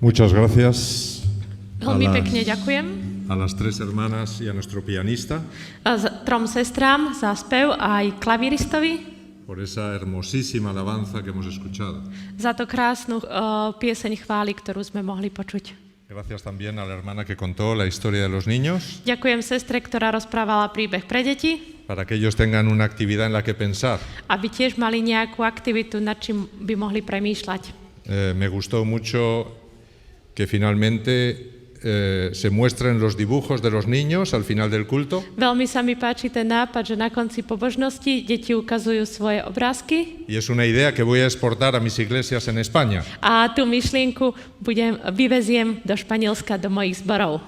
Muchas gracias Veľmi pekne ďakujem a las tres hermanas y a nuestro pianista trom sestrám za spev a aj klaviristovi por esa hermosísima alabanza que hemos escuchado. za to krásnu pieseň chvály, ktorú sme mohli počuť. Gracias también a la hermana que contó la historia de los niños, Ďakujem sestre, ktorá rozprávala príbeh pre deti, para que ellos tengan una actividad en la que pensar. aby tiež mali nejakú aktivitu, nad čím by mohli premýšľať. Me gustó mucho que finalmente se muestren los dibujos de los niños al final del culto. Veľmi sa mi páči ten nápad, že na konci pobožnosti deti ukazujú svoje obrázky Y es una idea que voy a exportar a mis iglesias en España. a tú myšlienku vyveziem do Španielska, do mojich zborov.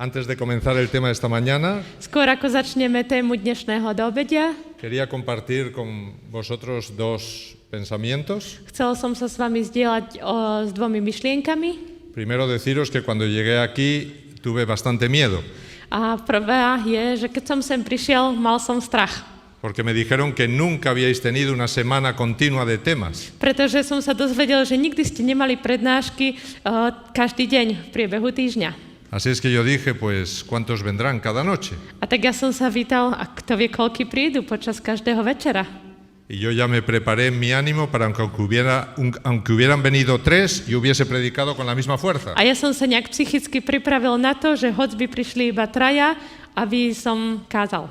Antes de comenzar el tema de esta mañana, Skôr ako začneme tému dnešného doobedia, quería compartir con vosotros dos pensamientos. chcel som sa s vami zdieľať s dvomi myšlienkami. Primero deciros que cuando llegué aquí tuve bastante miedo, A prvá je, že keď som sem prišiel, mal som strach. porque me dijeron que nunca habíais tenido una semana continua de temas. Pretože som sa dozvedel, že nikdy ste nemali prednášky každý deň v priebehu týždňa. Así es que yo dije, pues, ¿cuántos vendrán cada noche? A tak ja som sa pýtal, a kto vie, koľky prídu počas každého večera. Y yo ya me preparé en mi ánimo para aunque hubieran venido tres, yo hubiese predicado con la misma fuerza. A ja som sa nejak psychicky pripravil na to, že hoď by prišli iba traja, aby som kázal.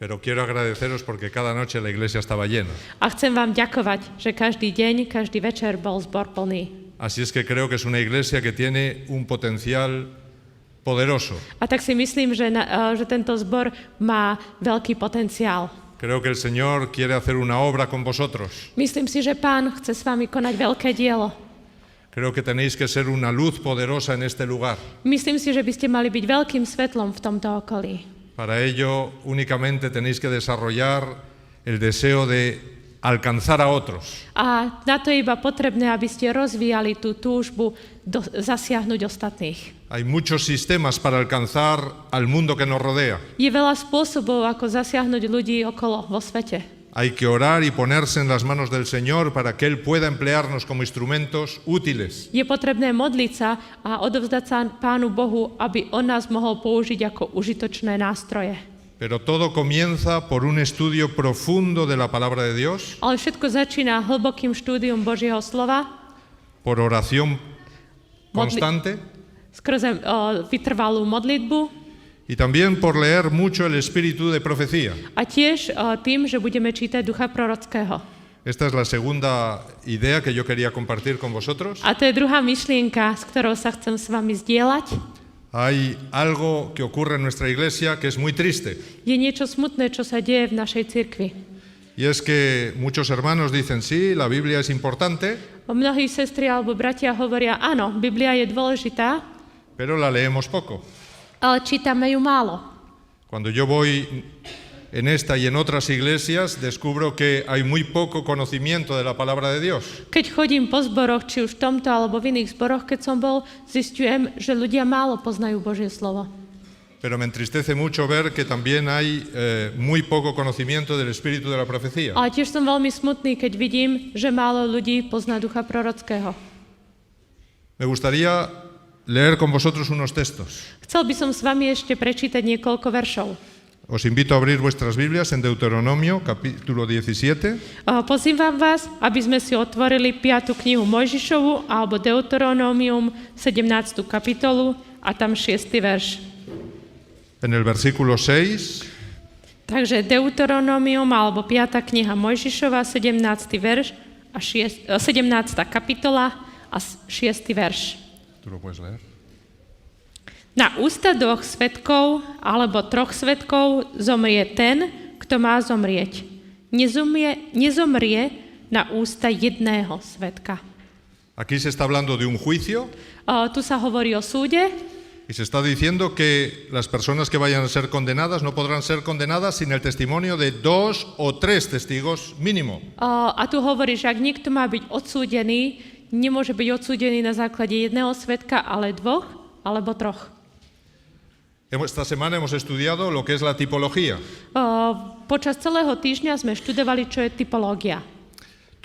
Pero quiero agradeceros porque cada noche la iglesia estaba llena. A chcem vám ďakovať, že každý deň, každý večer bol zbor plný. Así es que creo que es una iglesia que tiene un potencial poderoso. A tak si myslím, že tento zbor má veľký potenciál. Creo que el Señor quiere hacer una obra con vosotros. Myslím si, že Pán chce s vami konať veľké dielo. Creo que tenéis que ser una luz poderosa en este lugar. Myslím si, že by ste mali byť veľkým svetlom v tomto okolí. Para ello únicamente tenéis que desarrollar el deseo de alcanzar a otros. A na to je iba potrebné, aby ste rozvíjali tú túžbu zasiahnuť ostatných. Hay muchos sistemas para alcanzar al mundo que nos rodea. Je veľa spôsobov, ako zasiahnuť ľudí okolo vo svete. Hay que orar y ponerse en las manos del Señor para que Él pueda emplearnos como instrumentos útiles. Je potrebné modliť sa a odovzdať sa Pánu Bohu, aby on nás mohol použiť ako užitočné nástroje. Pero todo comienza por un estudio profundo de la palabra de Dios, Ale všetko začína hlbokým štúdium Božieho slova, por oración constante skrze vytrvalú modlitbu y también por leer mucho el espíritu de profecía. a tiež tým, že budeme čítať ducha prorockého. Esta es la segunda idea que yo quería compartir con vosotros. A to je druhá myšlienka, s ktorou sa chcem s vami zdieľať. Hay algo que ocurre en nuestra iglesia que es muy triste. Je niečo smutné, čo sa deje v našej cirkvi. Y es que muchos hermanos dicen, sí, la Biblia es importante, Mnohí sestry alebo bratia hovoria, áno, Biblia je dôležitá, pero la leemos poco. ale čítame ju málo. Cuando yo voy en esta y en otras iglesias, descubro que hay muy poco conocimiento de la palabra de Dios. Keď chodím po zboroch, či už v tomto alebo v iných zboroch, keď som bol, zistujem, že ľudia málo poznajú Božie slovo. Pero me entristece mucho ver que también hay muy poco conocimiento del espíritu de la profecía. Ale tiež som veľmi smutný, keď vidím, že málo ľudí pozná ducha prorockého. Me gustaría leer con vosotros unos textos. Chcel by som s vami ešte prečítať niekoľko veršov. Os invito a abrir vuestras Biblias en Deuteronomio, capítulo 17. Pozývam vás, aby sme si otvorili 5. knihu Mojžišovu alebo Deuteronomium 17. kapitolu a tam 6. verš. En el versículo 6 Takže Deuteronomium alebo 5. kniha Mojžišova 17. verš a 17. kapitola a 6. verš. ¿Tú lo puedes leer? Na ústa 2 svedkov alebo 3 svedkov zomrie ten, kto má zomrieť. Nezomrie na ústa jedného svedka. Aquí se está hablando de un juicio Tu sa hovorí o súde y se está diciendo que las personas que vayan a ser condenadas no podrán ser condenadas sin el testimonio de 2 o 3 testigos mínimo. a tu hovorí, že ak niekto má byť odsúdený, nemôže byť odsúdený na základe jedného svedka, ale 2 alebo 3. Esta semana hemos estudiado lo que es la tipología. Počas celého týždňa sme študovali, čo je typológia.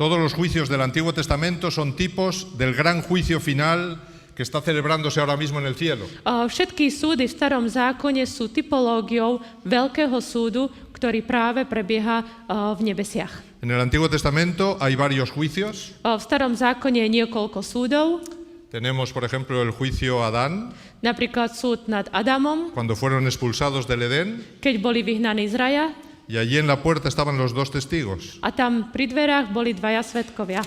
Todos los juicios del Antiguo Testamento son tipos del gran juicio final que está celebrándose ahora mismo en el cielo. Všetky súdy v starom zákone sú typológiou veľkého súdu, ktorý práve prebieha v nebesiach. En el Antiguo Testamento hay varios juicios. V starom zákone je niekoľko súdov. Tenemos, por ejemplo, el juicio a Adán, Napríklad súd nad Adamom, cuando fueron expulsados del Edén, keď boli vyhnaní z raja, y allí en la puerta estaban los dos testigos. a tam pri dverách boli dvaja svedkovia.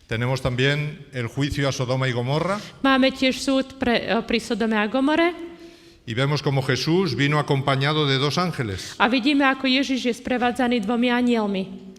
Tenemos también el juicio a Sodoma y Gomorra, Máme tiež súd pri Sodome a Gomore y vemos como Jesús vino acompañado de dos ángeles. a vidíme, ako Ježiš je sprevádzaný dvomi anielmi.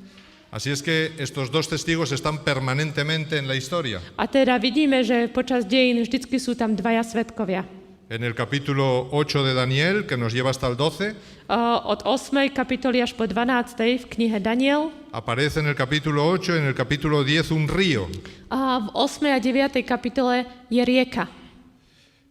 Así es que estos dos testigos están permanentemente en la historia. A teda vidíme, že počas dejín vždycky sú tam dvaja svedkovia. En el capítulo 8 de Daniel, que nos lleva hasta el 12, Od 8. kapitoly až po 12. v knihe Daniel. aparece en el capítulo 8 y en el capítulo 10 un río. A v 8. a 9. kapitole je rieka.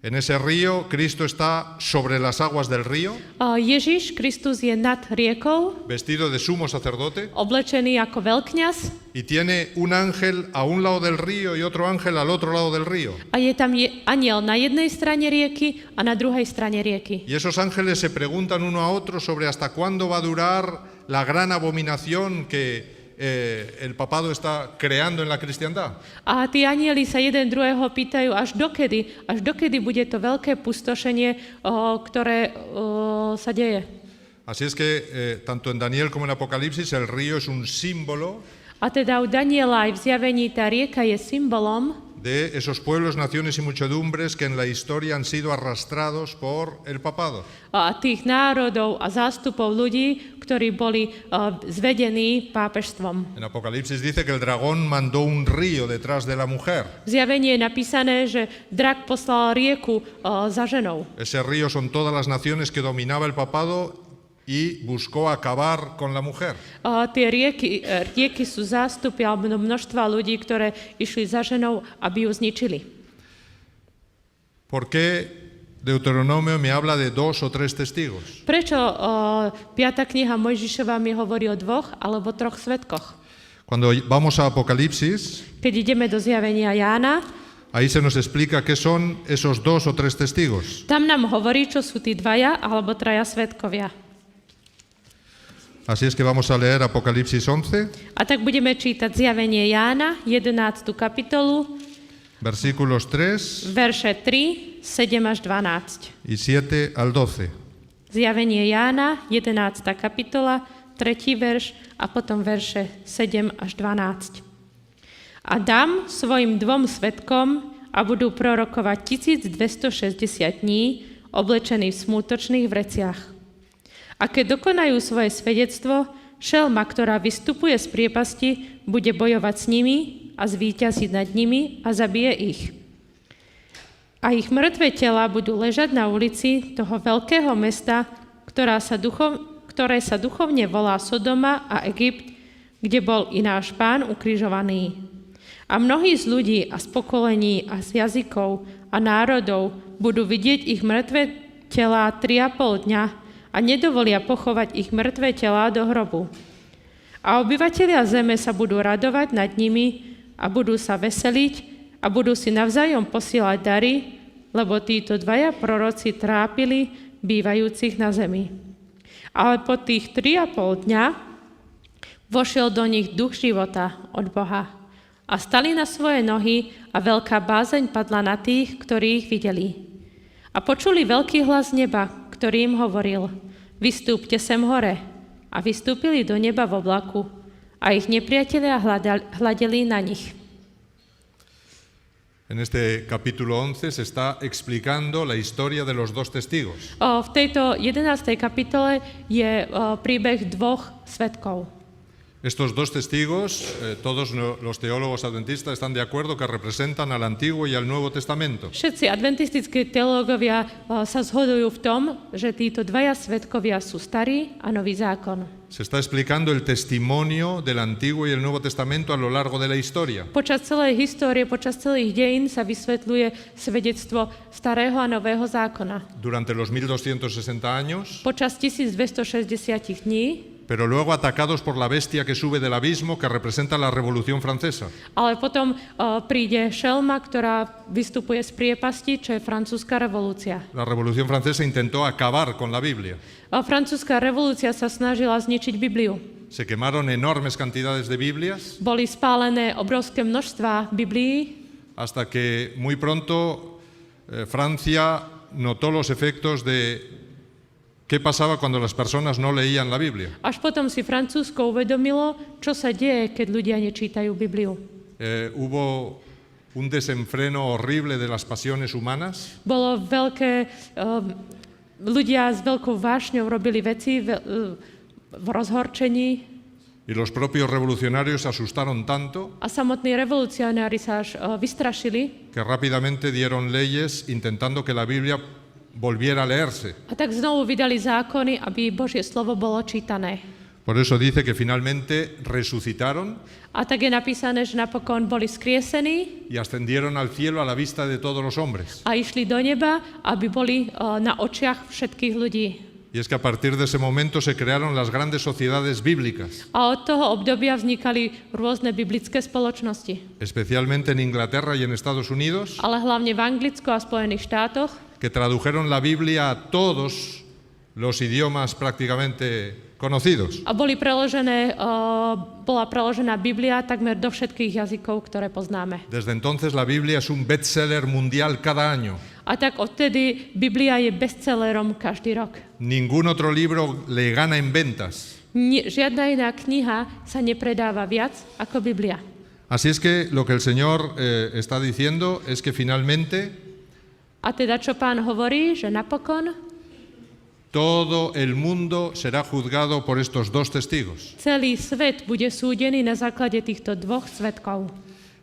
En ese río, Cristo está sobre las aguas del río, Ježiš Kristus je nad riekou, vestido de sumo sacerdote, oblečený ako veľkňaz y tiene un ángel a un lado del río y otro ángel al otro lado del río. a je tam aniel na jednej strane rieky a na druhej strane rieky. Y esos ángeles se preguntan uno a otro sobre hasta cuándo va a durar la gran abominación que el papado está creando en la cristiandad. A tí anieli sa jeden druhého pýtajú, až dokedy bude to veľké pustošenie, ktoré sa deje. Así es que tanto en Daniel como en Apocalipsis el río es un símbolo A teda u Daniela aj v zjavení tá rieka je symbolom de esos pueblos, naciones y muchedumbres que en la historia han sido arrastrados por el papado. tých národov a zástupov ľudí, ktorí boli zvedení pápežstvom. En Apocalipsis dice que el dragón mandó un río detrás de la mujer. V zjavení je napísané, že drak poslal rieku za ženou. Ese río son todas las naciones que dominaba el papado y buscó acabar con la mujer. Tie rieky sú zástupy alebo množstva ľudí, ktoré išli za ženou, aby ju zničili. ¿Por qué Deuteronomio me habla de 2 o 3 testigos? Prečo 5. kniha Mojžišova mi hovorí o 2 alebo 3 svedkoch? Cuando vamos a Apocalipsis, Keď ideme do zjavenia Jána, ahí se nos explica qué son esos 2 o 3 testigos. tam nám hovorí, čo sú tí dvaja alebo traja svedkovia. Así es que vamos a leer Apocalipsis 11, A tak budeme čítať zjavenie Jána, 11. kapitolu, versículos 3 verše 3, 7 až 12. y 7 al 12. Zjavenie Jána, 11. kapitola, 3. verš a potom verše 7 až 12. A dám svojim 2 svedkom a budú prorokovať 1260 dní, oblečení v smútočných vreciach. A keď dokonajú svoje svedectvo, šelma, ktorá vystupuje z priepasti, bude bojovať s nimi a zvíťaziť nad nimi a zabije ich. A ich mŕtve tela budú ležať na ulici toho veľkého mesta, ktoré sa duchovne volá Sodoma a Egypt, kde bol i náš Pán ukrižovaný. A mnohí z ľudí a z pokolení a z jazykov a národov budú vidieť ich mŕtve telá 3,5 dňa a nedovolia pochovať ich mŕtve telá do hrobu. A obyvatelia zeme sa budú radovať nad nimi a budú sa veseliť a budú si navzájom posielať dary, lebo títo dvaja proroci trápili bývajúcich na zemi. Ale po tých 3,5 dňa vošiel do nich duch života od Boha a stali na svoje nohy a veľká bázeň padla na tých, ktorí ich videli. A počuli veľký hlas neba, ktorý im hovoril: vystúpte sem hore. A vystúpili do neba v oblaku a ich nepriatelia hľadeli na nich. En este capítulo 11 se está explicando la historia de los 2 testigos. V tejto 11. kapitole je príbeh 2 svedkov. Estos 2 testigos, todos los teólogos adventistas están de acuerdo que representan al Antiguo y al Nuevo Testamento. Všetci adventistickí teológovia sa zhodujú v tom, že títo dvaja svedkovia sú starý a nový zákon. Se está explicando el testimonio del Antiguo y el Nuevo Testamento a lo largo de la historia. Počas celej histórie, počas celých dejín sa vysvetľuje svedectvo starého a nového zákona. Durante los 1260 años, Počas 1260 dní pero luego atacados por la bestia que sube del abismo, que representa la Revolución Francesa. Ale potom príde šelma, ktorá vystupuje z priepasti, čo je francúzska revolúcia. La Revolución Francesa intentó acabar con la Biblia. Francúzska revolúcia sa snažila zničiť Bibliu. Se quemaron enormes cantidades de Biblias Boli spálené obrovské množstvá Biblií, hasta que muy pronto Francia notó los efectos de qué pasaba cuando las personas no leían la Biblia. až potom si Francúzsko uvedomilo, čo sa deje, keď ľudia nečítajú Bibliu. Hubo un desenfreno horrible de las pasiones humanas. Bolo veľké, ľudia s veľkou vášňou robili veci v rozhorčení Y los propios revolucionarios se asustaron tanto a samotní revolucionári sa až vystrašili que rápidamente dieron leyes intentando que la Biblia volviera a leerse. a tak znovu vydali zákony, aby Božie slovo bolo čítané. Por eso dice que finalmente resucitaron A tak je napísané, že napokon boli skriesení y ascendieron al cielo a la vista de todos los hombres. a išli do neba, aby boli na očiach všetkých ľudí. Y es que a partir de ese momento se crearon las grandes sociedades bíblicas, A od toho obdobia vznikali rôzne biblické spoločnosti. especialmente en Inglaterra y en Estados Unidos, Ale hlavne v Anglicku a Spojených štátoch, que tradujeron la Biblia a todos los idiomas prácticamente conocidos. a bola preložená Biblia takmer do všetkých jazykov, ktoré poznáme. Desde entonces la Biblia es un bestseller mundial cada año. A tak odtedy Biblia je bestsellerom každý rok. Ningún otro libro le gana en ventas. Žiadna iná kniha sa nepredáva viac ako Biblia. Así es que lo que el Señor está diciendo es que finalmente A teda čo Pán hovorí, že napokon todo el mundo será juzgado por estos dos testigos. celý svet bude súdený na základe týchto dvoch svedkov.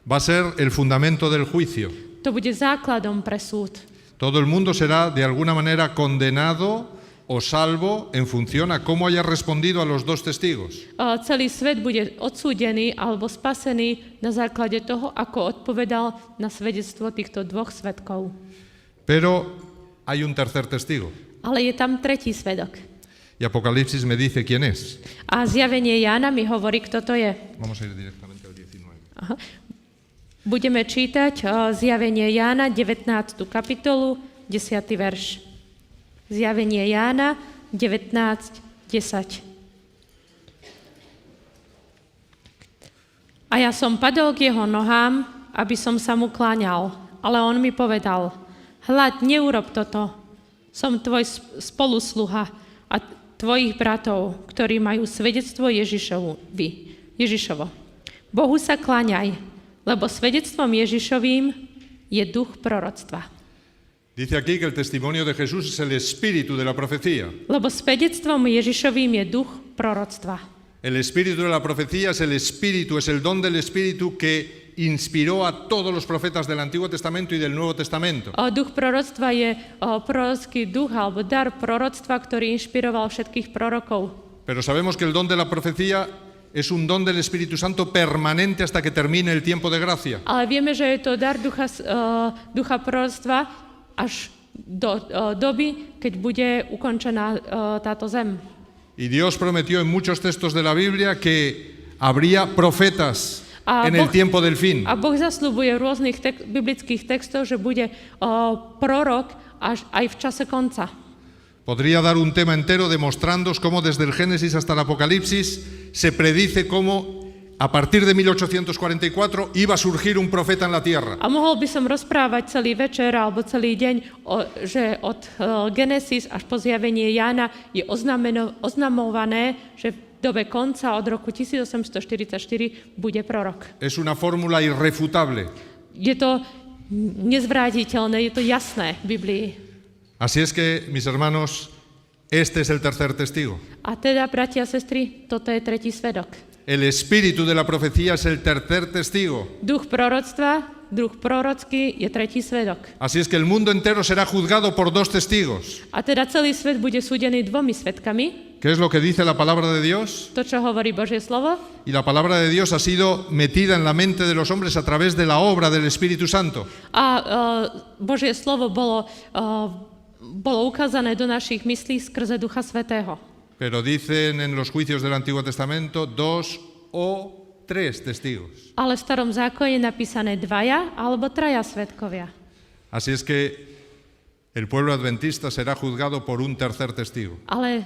Va a ser el fundamento del juicio. To bude základom pre súd. Todo el mundo será de alguna manera condenado o salvo en función a cómo haya respondido a los dos testigos. Celý svet bude odsúdený alebo spasený na základe toho, ako odpovedal na svedectvo týchto dvoch svedkov. Pero hay un tercer testigo. Ale je tam tretí svedok. Y Apocalipsis me dice quién es. A zjavenie Jána mi hovorí, kto to je. Vamos a ir directamente al 19. Aha. Budeme čítať zjavenie Jána, 19. kapitolu, 10. verš. Zjavenie Jána, 19, 10. A ja som padol k jeho nohám, aby som sa mu kláňal. Ale on mi povedal, hľad, neurob toto. Som tvoj spolusluha a tvojich bratov, ktorí majú svedectvo Ježišovo. Bohu sa kláňaj, lebo svedectvom Ježišovým je duch proroctva. Dice aquí que el testimonio de Jesús es el espíritu de la profecía. Lebo svedectvom Ježišovým je duch proroctva. El espíritu de la profecía es el espíritu, es el don del espíritu que inspiró a todos los profetas del Antiguo Testamento y del Nuevo Testamento. Duch proroctva je prorocký duch alebo dar proroctva, ktorý inšpiroval všetkých prorokov. Pero sabemos que el don de la profecía es un don del Espíritu Santo permanente hasta que termine el tiempo de gracia. Ale vieme, že je to dar ducha proroctva až do doby, keď bude ukončená táto zem. Y Dios prometió en muchos textos de la Biblia que habría profetas en el tiempo del fin. A Boh zasľubuje v rôznych biblických textoch, že bude prorok až aj v čase konca. Podría dar un tema entero demostrándoos cómo desde el Génesis hasta el Apocalipsis se predice cómo a partir de 1844 iba a surgir un profeta en la tierra. A mohol by som rozprávať celý večer alebo celý deň, že od Genesis až po zjavenie Jána je oznamované, že v dobe konca od roku 1844 bude prorok. Es una fórmula irrefutable. Je to nezvrátiteľné, je to jasné v Biblii. Así es que, mis hermanos, este es el tercer testigo. A teda, bratia a sestry, toto je tretí svedok. El espíritu de la profecía es el tercer testigo. Duch proroctva, duch prorocký je tretí svedok. Así es que el mundo entero será juzgado por dos testigos. A teda celý svet bude súdený dvomi svedkami. ¿Qué es lo que dice la palabra de Dios? To, čo hovorí Božie slovo. Y la palabra de Dios ha sido metida en la mente de los hombres a través de la obra del Espíritu Santo. A Božie slovo bolo ukázané do našich myslí skrze Ducha Svätého. pero dicen en los juicios del Antiguo Testamento 2 o 3 testigos. Ale v starom zákone je napísané 2 alebo 3 svedkovia. Así es que el pueblo adventista será juzgado por un tercer testigo. Ale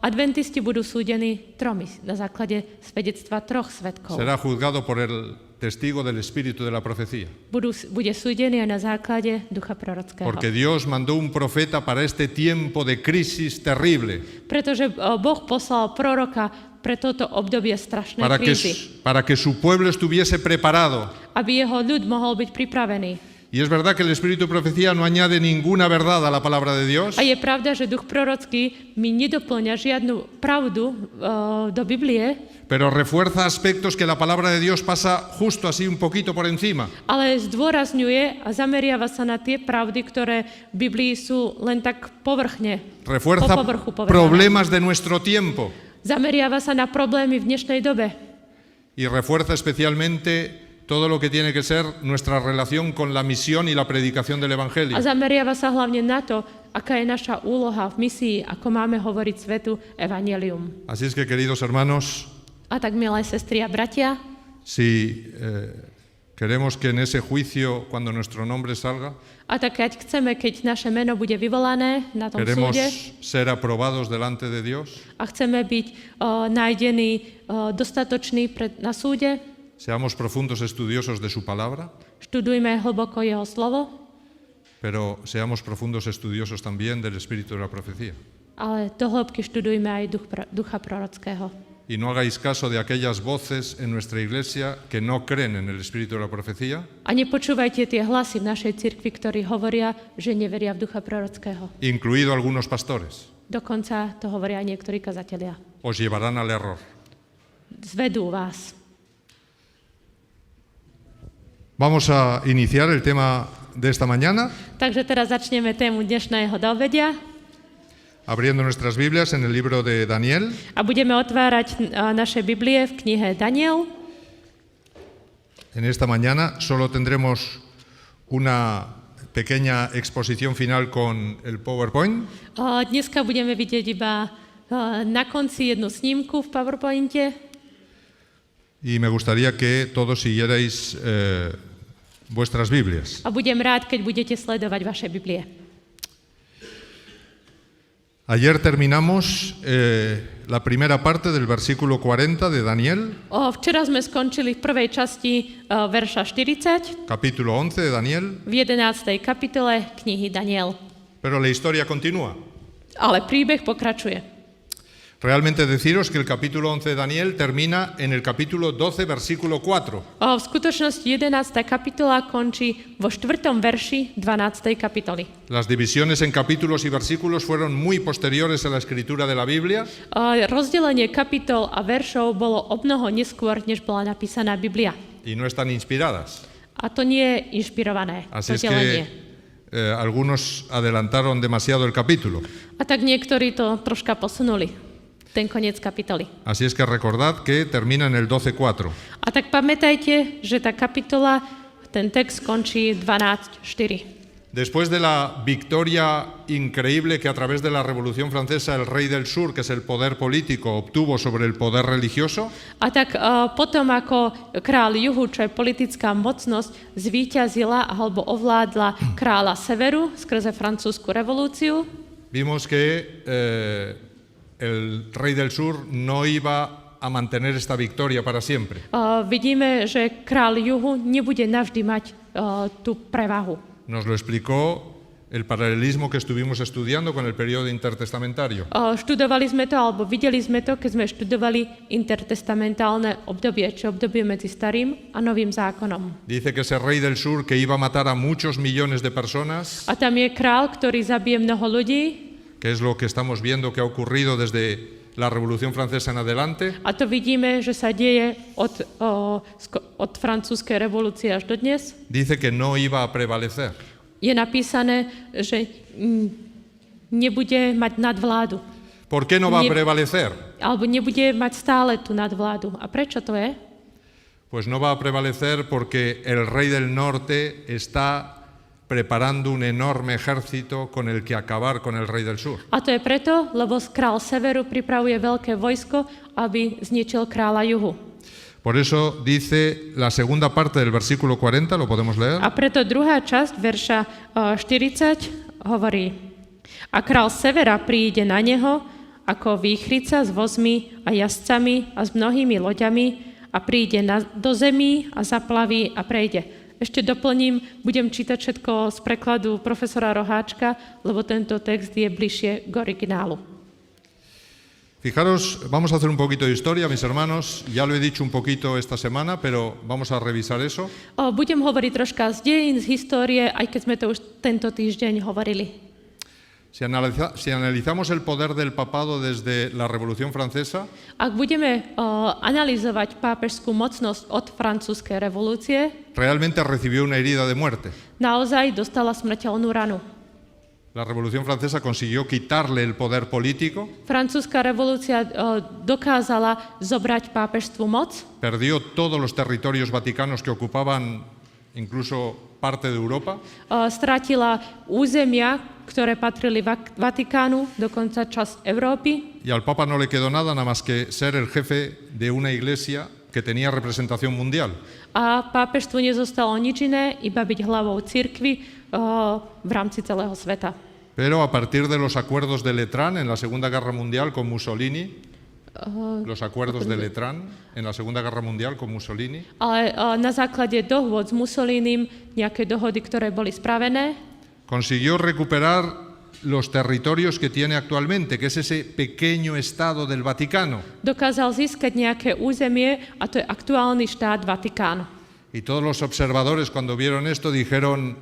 adventisti budú súdení 3 na základe svedectva 3 svedkov. Será juzgado por el testigo del espíritu de la profecía. Bude súdený aj na základe ducha prorockého. Porque Dios mandó un profeta para este tiempo de crisis terrible. Pretože Boh poslal proroka pre toto obdobie strašnej krízy. Para que su pueblo estuviese preparado. Aby jeho ľud mohol byť pripravený. Y es verdad que el espíritu de profecía no añade ninguna verdad a la palabra de Dios. A je pravda, že duch prorocký mi nedoplňa žiadnu pravdu do Biblie. Pero refuerza aspectos que la palabra de Dios pasa justo así un poquito por encima. Ale zdôrazňuje a zameriava sa na tie pravdy, ktoré v Biblii sú len tak povrchne. Refuerza po povrchu povedané. problemas de nuestro tiempo. Zameriava sa na problémy v dnešnej dobe. Y refuerza especialmente todo lo que tiene que ser nuestra relación con la misión y la predicación del Evangelio. A zameriava sa hlavne na to, aká je naša úloha v misii, ako máme hovoriť svetu evanjelium. Así es que, queridos hermanos, A tak, milé sestry a bratia, si queremos que en ese juicio, cuando nuestro nombre salga, a tak keď chceme, keď naše meno bude vyvolané na tom queremos súde ser aprobados delante de Dios, a chceme byť nájdení dostatoční na súde, seamos profundos estudiosos de su palabra, študujme hlboko jeho slovo, pero seamos profundos estudiosos también del espíritu de la profecía. ale do hĺbky študujme aj ducha prorockého. Y no hagáis caso de aquellas voces en nuestra iglesia que no creen en el espíritu de la profecía, A nepočúvajte tie hlasy v našej cirkvi, ktorí hovoria, že neveria v ducha prorockého. incluido algunos pastores. Dokonca to hovoria aj niektorí kazatelia. Os llevarán al error. Zvedú vás. Vamos a iniciar el tema de esta mañana, Takže teraz začneme tému dnešného dovedia abriendo nuestras Biblias en el libro de Daniel. a budeme otvárať naše Biblie v knihe Daniel. En esta mañana solo tendremos una pequeña exposición final con el PowerPoint. Dneska budeme vidieť iba na konci jednu snímku v PowerPointe Y me gustaría que todos siguierais vuestras Biblias. a budem rád, keď budete sledovať vaše Biblie. Ayer terminamos la primera parte del versículo 40 de Daniel, Včera sme skončili v prvej časti verša 40 capítulo 11 de Daniel, v 11. kapitole knihy Daniel. pero la historia continúa. Ale príbeh pokračuje. Realmente deciros que el capítulo 11 de Daniel termina en el capítulo 12, versículo 4. V skutočnosti 11. kapitola končí vo 4. verši 12. kapitoly. Las divisiones en capítulos y versículos fueron muy posteriores a la escritura de la Biblia, Rozdelenie kapitol a veršov bolo obnoho neskôr, než bola napísaná Biblia. y no están inspiradas. A to nie je inšpirované, Así to es delenie. que algunos adelantaron demasiado el capítulo. A tak niektorí to troška posunuli, ten koniec kapitoly. Así es que recordad que termina en el 12.4. A tak pamätajte, že tá kapitola, ten text končí 12.4. Después de la victoria increíble que a través de la Revolución Francesa el rey del sur, que es el poder político, obtuvo sobre el poder religioso, A tak potom, ako kráľ juhu, čo je politická mocnosť, zvíťazila alebo ovládla kráľa severu skrze francúzsku revolúciu, vimos que el rey del sur no iba a mantener esta victoria para siempre. vidíme, že kráľ juhu nebude navždy mať tú prevahu. Nos lo explicó el paralelismo que estuvimos estudiando con el periodo intertestamentario. Študovali sme to, alebo videli sme to, keď sme študovali intertestamentálne obdobie, či obdobie medzi Starým a Novým zákonom. Dice que ese rey del sur que iba a matar a muchos millones de personas, A tam je kráľ, ktorý zabije mnoho ľudí, que es lo que estamos viendo que ha ocurrido desde la Revolución Francesa en adelante. a to vidíme, že sa deje od francúzskej revolúcie až do dnes. Dice que no iba a prevalecer. Je napísané, že nebude mať nadvládu. ¿Por qué no va a prevalecer? Alebo nebude mať stále tú nadvládu. A prečo to je? Pues no va a prevalecer porque el rey del norte está preparando un enorme ejército con el que acabar con el rey del sur. A to je preto, lebo král severu pripravuje veľké vojsko, aby zničil kráľa juhu. Por eso dice la segunda parte del versículo 40, ¿lo podemos leer? A preto druhá časť verša 40 hovorí: A král severa príde na neho ako výchrica s vozmi a jazdcami a s mnohými loďami a príde do zemí a zaplaví a prejde. Ešte doplním, budem čítať všetko z prekladu profesora Roháčka, lebo tento text je bližšie k originálu. Fijaros, vamos a hacer un poquito de historia, mis hermanos. Ya lo he dicho un poquito esta semana, pero vamos a revisar eso. Budem hovoriť troška z dejín, z histórie, aj keď sme to už tento týždeň hovorili. Si analizamos el poder del papado desde la Revolución Francesa, Ak budeme analyzovať pápežskú mocnosť od francúzskej revolúcie, realmente recibió una herida de muerte. naozaj dostala smrteľnú ranu. La Revolución Francesa consiguió quitarle el poder político, Francúzska revolúcia dokázala zobrať pápežstvu moc, perdió todos los territorios vaticanos que ocupaban incluso parte de Europa, stratila územia, ktoré patrili Vatikánu, dokonca časť Európy. y al Papa no le quedó nada más que ser el jefe de una iglesia que tenía representación mundial. A pápežstvu nezostalo nič iné, iba byť hlavou cirkvi v rámci celého sveta. Pero a partir de los acuerdos de Letrán en la Segunda Guerra Mundial con Mussolini, los acuerdos de Letrán en la Segunda Guerra Mundial con Mussolini, Ale na základe dohôd s Mussolinim, nejaké dohody, ktoré boli spravené, consiguió recuperar los territorios que tiene actualmente, que es ese pequeño estado del Vaticano. dokázal získať nejaké územie a to je aktuálny štát Vatikán. Y todos los observadores cuando vieron esto dijeron,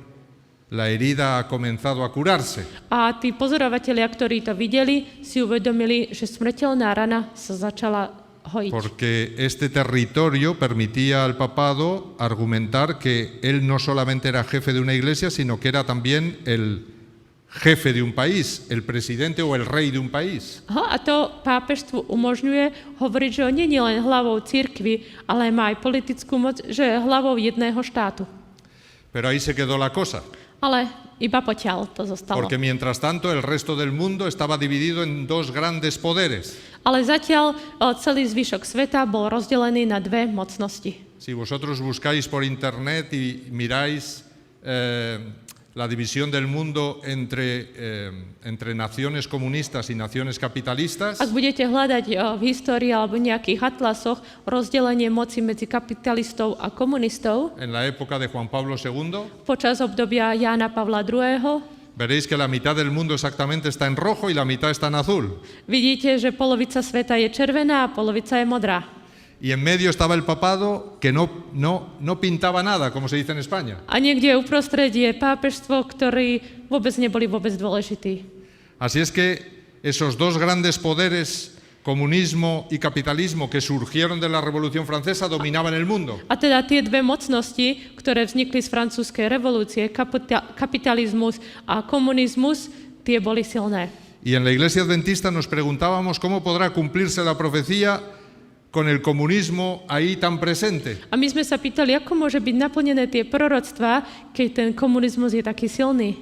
la herida ha comenzado a curarse. A tí pozorovatelia, ktorí to videli, si uvedomili, že smrteľná rana sa začala hojiť. Porque este territorio permitía al papado argumentar que él no solamente era jefe de una iglesia, sino que era también el jefe de un país, el presidente o el rey de un país. A to pápežstvu umožňuje hovoriť, že on nie je len hlavou cirkvi, ale má aj politickú moc, že je hlavou jedného štátu. Pero ahí se quedó la cosa. Ale iba potiaľ to zostalo. Porque mientras tanto el resto del mundo estaba dividido en dos grandes poderes. Ale zatiaľ celý zvyšok sveta bol rozdelený na dve mocnosti. Si vosotros buscáis por internet y miráis la división del mundo entre naciones comunistas y naciones capitalistas, Ak budete hľadať v histórii alebo nejakých atlasoch rozdelenie moci medzi kapitalistov a komunistov en la época de Juan Pablo II, počas obdobia Jána Pavla II, veréis que la mitad del mundo exactamente está en rojo y la mitad está en azul. vidíte, že polovica sveta je červená a polovica je modrá. Y en medio estaba el papado que no pintaba nada, como se dice en España. A niekde uprostred je pápežstvo, ktorí vôbec neboli vôbec dôležití. Así es que esos dos grandes poderes, comunismo y capitalismo, que surgieron de la Revolución Francesa, dominaban el mundo. A teda tie dve mocnosti, ktoré vznikli z francúzskej revolúcie, kapitalizmus a komunizmus, tie boli silné. Y en la Iglesia Adventista nos preguntábamos cómo podrá cumplirse la profecía con el comunismo ahí tan presente. A my sme sa pýtali, ako môže byť naplnené tie proroctvá, keď ten komunizmus je taký silný.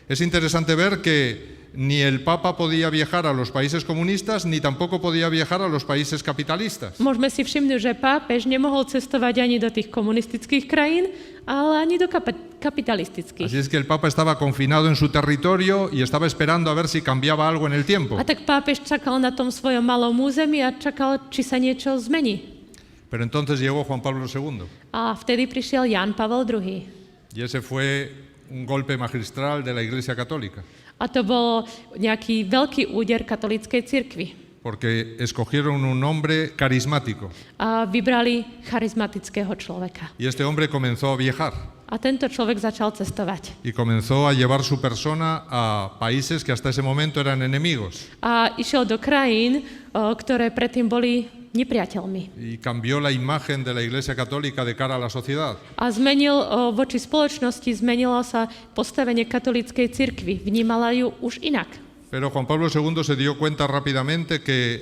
Es interesante ver que ni el Papa podía viajar a los países comunistas, ni tampoco podía viajar a los países capitalistas. Môžeme si všimnúť, že pápež nemohol cestovať ani do tých komunistických krajín, ale ani do kapitalistických. Así es que el Papa estaba confinado en su territorio y estaba esperando a ver si cambiaba algo en el tiempo. A tak pápež čakal na tom svojom malom území a čakal, či sa niečo zmení. Pero entonces llegó Juan Pablo II. A vtedy prišiel Ján Pavel II. Y ese fue un golpe magistral de la Iglesia Católica. A to bol nejaký veľký úder katolíckej cirkvi. Porque escogieron un hombre carismático. A vybrali charizmatického človeka. Y este hombre comenzó a viajar. A tento človek začal cestovať. Y comenzó a llevar su persona a países que hasta ese momento eran enemigos. A išiel do krajín, ktoré predtým boli nepriateľmi. Y cambió la imagen de la Iglesia Católica de cara a la sociedad. A zmenil voči spoločnosti, zmenilo sa postavenie katolíckej cirkvi. Vnímala ju už inak. Pero Juan Pablo II se dio cuenta rápidamente que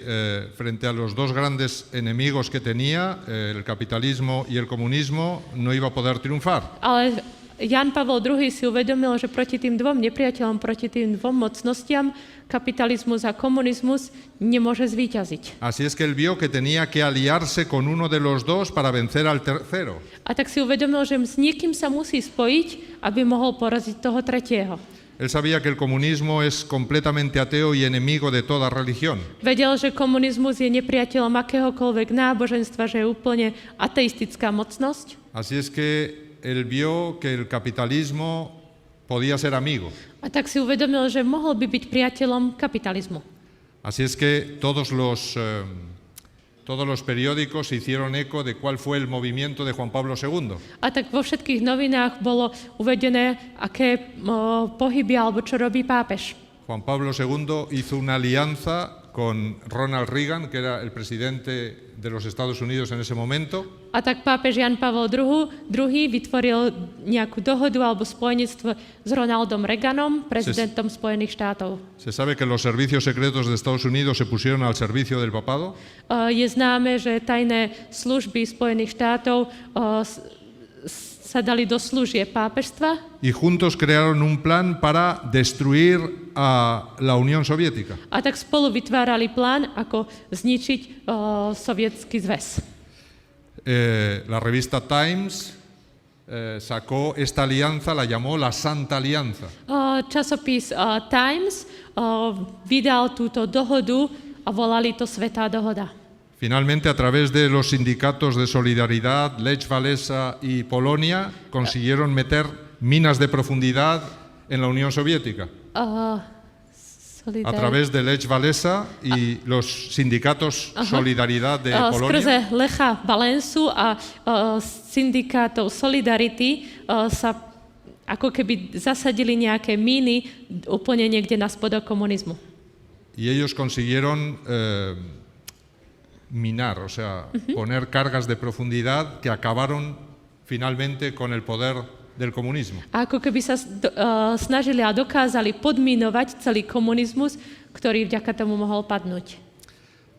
frente a los dos grandes enemigos que tenía, el capitalismo y el comunismo, no iba a poder triunfar. Ale Jan Pavel II si uvedomil, že proti tým dvom nepriateľom, proti tým dvom mocnostiam, kapitalizmus a komunizmus, nemôže zvíťaziť. Así es que él vio que tenía que aliarse con uno de los dos para vencer al tercero. A tak si uvedomil, že s niekým sa musí spojiť, aby mohol poraziť toho tretieho. Él sabía que el comunismo es completamente ateo y enemigo de toda religión. Vedel, že komunizmus je nepriateľom akéhokoľvek náboženstva, že je úplne ateistická mocnosť. Así es que él vio que el capitalismo podía ser amigo. A tak si uvedomil, že mohol by byť priateľom kapitalizmu. Así es que todos los periódicos hicieron eco de cuál fue el movimiento de Juan Pablo II. A tak vo všetkých novinách bolo uvedené, aké pohyby alebo čo robí pápež. Juan Pablo II hizo una alianza con Ronald Reagan, que era el presidente de los Estados Unidos en ese momento. A tak pápež Jan Pavel II vytvoril nejakú dohodu alebo spojenectvo s Ronaldom Reaganom, prezidentom Spojených štátov. Se sabe que los servicios secretos de Estados Unidos se pusieron al servicio del papado. Je známe, že tajné služby Spojených štátov sa dali do služieb pápežstva Y juntos crearon un plan para destruir a la Unión Soviética. a tak spolu vytvárali plán, ako zničiť sovietský zväz. La revista Times sacó esta alianza, la llamó la Santa Alianza. Časopis Times vydal túto dohodu a volali to Svätá dohoda. Finalmente, a través de los sindicatos de Solidaridad, Lech Walesa y Polonia, consiguieron meter minas de profundidad en la Unión Soviética. A través de Lech Walesa y los sindicatos Solidaridad de Polonia. Skrze Lecha Valensu a syndikátov Solidarity sa ako keby zasadili nejaké míny úplne niekde na spodok komunizmu. Y ellos consiguieron minar, o sea, poner cargas de profundidad que acabaron finalmente con el poder del comunismo. A ako keby sa snažili a dokázali podminovať celý komunizmus, ktorý vďaka tomu mohol padnúť.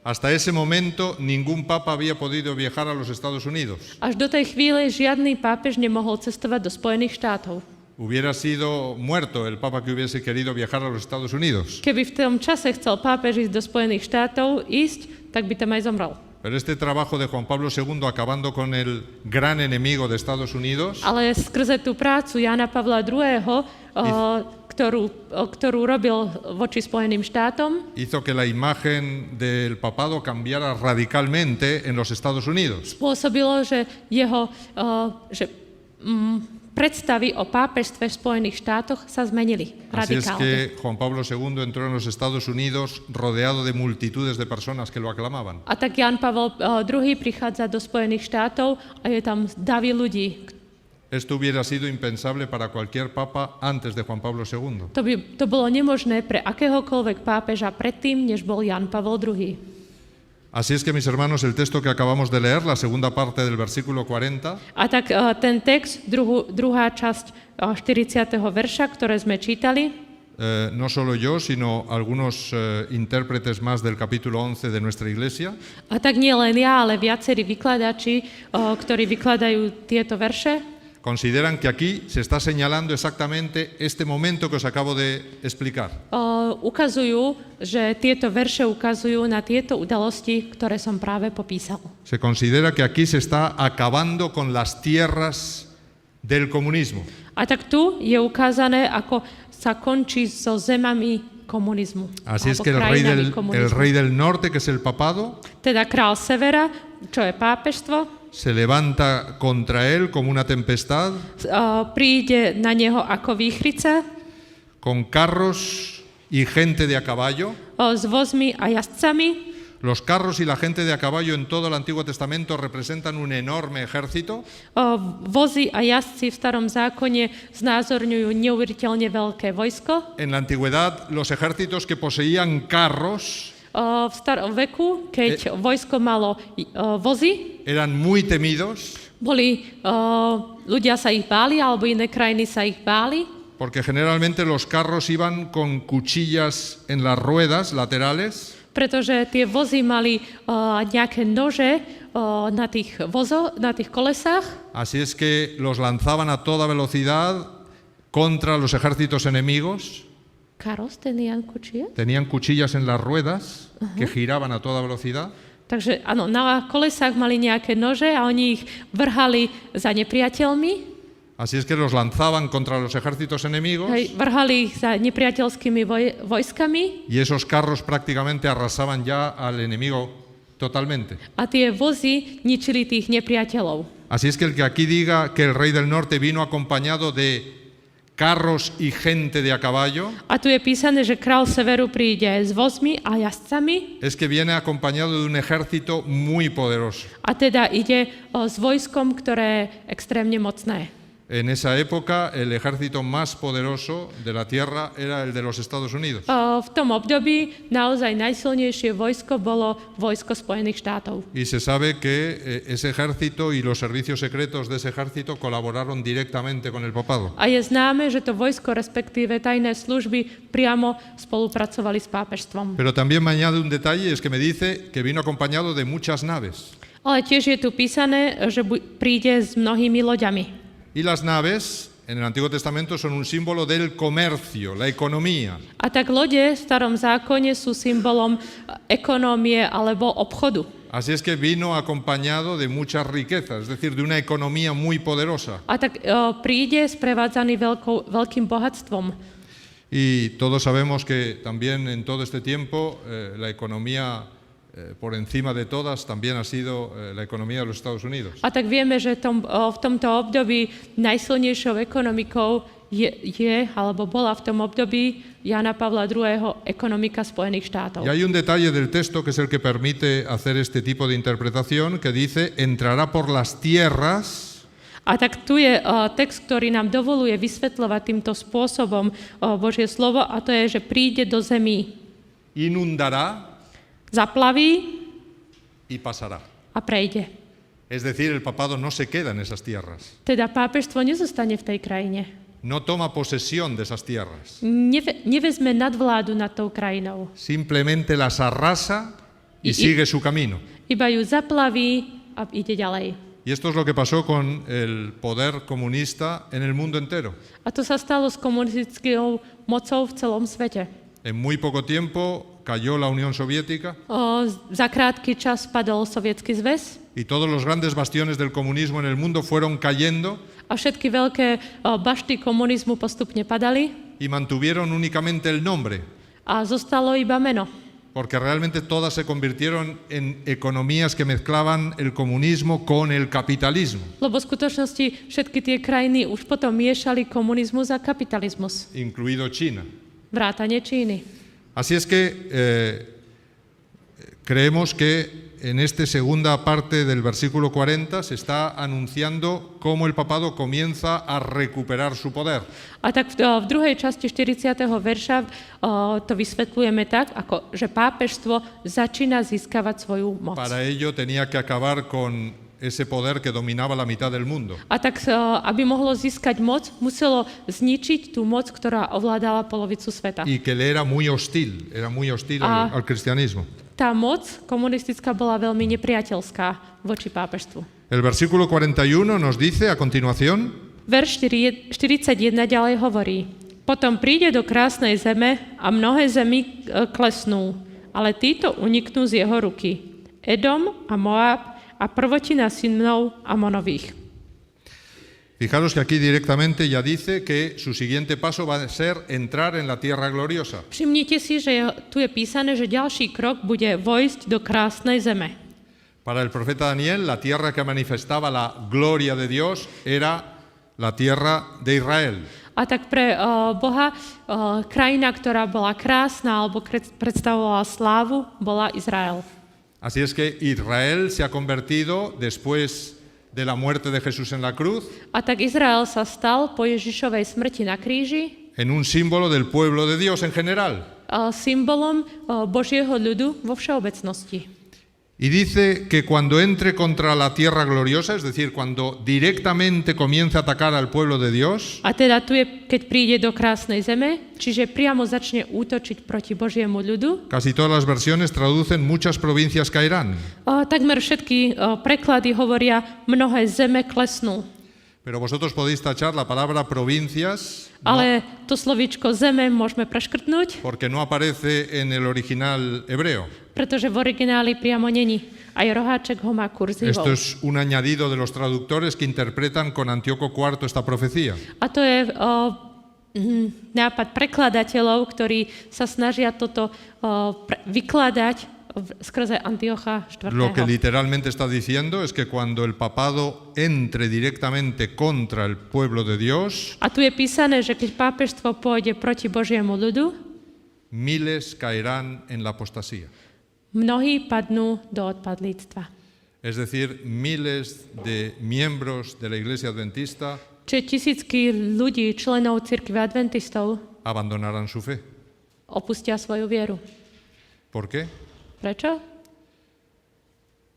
Hasta ese momento ningún papa había podido viajar a los Estados Unidos. Až do tej chvíle žiadny pápež nemohol cestovať do Spojených štátov. Hubiera sido muerto el papa que hubiese querido viajar a los Estados Unidos. Keby v tom čase chcel pápež ísť do Spojených štátov, tak by tam aj zomrel. Pero este trabajo de Juan Pablo II, acabando con el gran enemigo de Estados Unidos, Ale skrze tú prácu Jana Pavla II, ktorú robil voči Spojeným štátom, hizo que la imagen del papado cambiara radicalmente en los Estados Unidos. spôsobilo, že jeho predstavy o pápežstve v Spojených štátoch sa zmenili Así es radikálne. que Juan Pablo II entró en los Estados Unidos rodeado de multitudes de personas que lo aclamaban. A tak Jan Pavel II prichádza do Spojených štátov a je tam davy ľudí. Esto hubiera sido impensable para cualquier papa antes de Juan Pablo II. To bolo nemožné pre akéhokoľvek pápeža predtým, než bol Jan Pavel II. Así es que, mis hermanos, el texto que acabamos de leer, la segunda parte del versículo 40, A tak ten text, druhá časť 40. verša, ktoré sme čítali, no solo yo, sino algunos intérpretes más del capítulo 11 de nuestra iglesia, a tak nie len ja, ale viacerí vykladači, ktorí vykladajú tieto verše, consideran que aquí se está señalando exactamente este momento que os acabo de explicar. ukazujú, že tieto verše ukazujú na tieto udalosti, ktoré som práve popísal. Se considera que aquí se está acabando con las tierras del comunismo. A tak tu je ukázané, ako sa končí so zemami komunizmu. Así es alebo que krajinami el komunizmu. rey del norte, que es el papado, Teda král severa, čo je pápežstvo, se levanta contra él como una tempestad, príde na neho ako výchrica, con carros y gente de a caballo. s vozmi a jazdcami. Los carros y la gente de a caballo en todo el Antiguo Testamento representan un enorme ejército. Vozy a jazdci v starom zákone znázorňujú neuveriteľne veľké vojsko. En la antigüedad, los ejércitos que poseían carros V starom veku, keď vojsko malo vozy, eran muy temidos ľudia sa ich báli, alebo iné krajiny sa ich báli, porque generalmente los carros iban con cuchillas en las ruedas laterales pretože tie vozy mali nejaké nože na tých kolesách. Así es que los lanzaban a toda velocidad contra los ejércitos enemigos. Karos, tenían kučie. Tenían cuchillas en las ruedas que giraban a toda velocidad. Takže áno, na kolesách mali nejaké nože a oni ich vrhali za nepriateľmi. Así es que los lanzaban contra los ejércitos enemigos. Hej, vrhali ich za nepriateľskými vojskami Y esos carros prácticamente arrasaban ya al enemigo totalmente. a tie vozy ničili tých nepriateľov. Así es que el que aquí diga que el rey del norte vino acompañado de carros y gente de a caballo, A tu je písané, že král severu príde s vozmi a jazdcami es que viene acompañado de un ejército muy poderoso. a teda ide s vojskom, ktoré je extrémne mocné. En esa época el ejército más poderoso de la tierra era el de los Estados Unidos. V tom období naozaj najsilnejšie vojsko bolo vojsko Spojených štátov. Y se sabe que ese ejército y los servicios secretos de ese ejército colaboraron directamente con el papado. A je známe, že to vojsko, respektíve tajné služby, priamo spolupracovali s pápežstvom. Pero también me añade un detalle, es que me dice que vino acompañado de muchas naves. Ale tiež je tu písané, že príde s mnohými loďami. Y las naves en el Antiguo Testamento son un símbolo del comercio, la economía. A tak lode v starom zákone sú symbolom ekonómie alebo obchodu. Así es que vino acompañado de muchas riquezas, es decir, de una economía muy poderosa. A tak príde sprevádzaný veľkým bohatstvom. Y todos sabemos que también en todo este tiempo la economía por encima de todas también ha sido la economía de los Estados Unidos. A tak vieme, že v tomto období najsilnejšou ekonomikou alebo bola v tom období Jana Pavla II. Ekonomika Spojených štátov. Y hay un detalle del texto que es el que permite hacer este tipo de interpretación, que dice, entrará por las tierras. A tak tu je text, ktorý nám dovoluje vysvetľovať týmto spôsobom Božie slovo, a to je, že príde do zemí, Inundará zaplaví y pasará. a prejde. Es decir, el papado no se queda en esas tierras, Teda pápežstvo nezostane v tej krajine. no toma posesión de esas tierras, Nevezme nadvládu nad tou krajinou. simplemente las arrasa y Y- sigue su camino. Iba ju zaplaví a ide ďalej. Y esto es lo que pasó con el poder comunista en el mundo entero. A to sa stalo s komunistickou mocou v celom svete. En muy poco tiempo cayó la Unión Soviética Za krátky čas padol Sovietsky zväz y todos los grandes bastiones del comunismo en el mundo fueron cayendo a všetky veľké bašty komunizmu postupne padali y mantuvieron únicamente el nombre, a zostalo iba meno. porque realmente todas se convirtieron en economías que mezclaban el comunismo con el capitalismo, Lebo v skutočnosti všetky tie krajiny už potom miešali komunizmus a kapitalizmus. incluido China. Vrátane Číny. Así es que creemos que en esta segunda parte del versículo 40 se está anunciando cómo el papado comienza a recuperar su poder. A tak v druhej časti 40. verša to vysvetľujeme tak, ako že pápežstvo začína získavať svoju moc. Para ello tenía que acabar con ese poder que dominaba la mitad del mundo. A tak, aby mohlo získať moc, muselo zničiť tú moc, ktorá ovládala polovicu sveta. Y que le era muy hostil al cristianismo. Tá moc komunistická bola veľmi nepriateľská voči pápežstvu. El versículo 41 nos dice a continuación: Verš 41 ďalej hovorí: Potom príde do krásnej zeme a mnohé zemi klesnú, ale títo uniknú z jeho ruky. Edom a Moab a prvotina synov Amonových. Fijaros que aquí directamente ya dice que su siguiente paso va a ser entrar en la tierra gloriosa. Všimnite si, že tu je písané, že ďalší krok bude vojsť do krásnej zeme. Para el profeta Daniel, la tierra que manifestaba la gloria de Dios era la tierra de Israel. A tak pre Boha krajina, ktorá bola krásna alebo predstavovala slávu, bola Izrael. Así es que Israel se ha convertido después de la muerte de Jesús en la cruz A tak Izrael sa stal po Ježišovej smrti na kríži en un símbolo del pueblo de Dios en general. symbolom Božieho ľudu vo všeobecnosti. Y dice que cuando entre contra la tierra gloriosa, es decir, cuando directamente comience a atacar al pueblo de Dios, A teda tu je, keď príde do krásnej zeme, čiže priamo začne útočiť proti Božiemu ľudu. casi todas las versiones traducen muchas provincias caerán. Takmer všetky preklady hovoria, mnohé zeme klesnú. Pero vosotros podéis tachar la palabra provincias Ale to slovíčko zeme môžeme preškrtnúť, porque no aparece en el original hebreo. pretože v origináli priamo není. Aj roháček ho má Esto kurzívou. es un añadido de los traductores que interpretan con Antíoco IV esta profecía. A to je nápad prekladateľov, ktorí sa snažia toto vykladať skrze Antiocha Lo que IV. literalmente está diciendo es que cuando el papado entre directamente contra el pueblo de Dios, A tu je písané, že keď pápežstvo pôjde proti Božiemu ľudu, miles caerán en la apostasía. mnohí padnú do odpadlíctva. Es decir, miles de miembros de la Iglesia Adventista Čiže tisícky ľudí, členov cirkvi adventistov, abandonarán su fe. opustia svoju vieru. ¿Por qué? Prečo?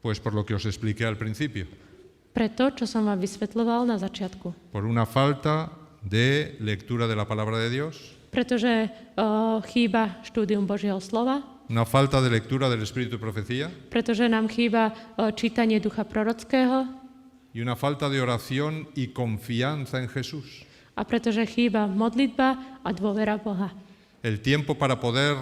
Pues por lo que os expliqué al principio. Preto, čo som vám vysvetľoval na začiatku. Por una falta de lectura de la palabra de Dios, Pretože chýba štúdium Božieho slova, una falta de lectura del Espíritu de Profecía pretože nám chýba čítanie ducha prorockého y una falta de oración y confianza en Jesús. a pretože chýba modlitba a dôvera Boha. El tiempo para poder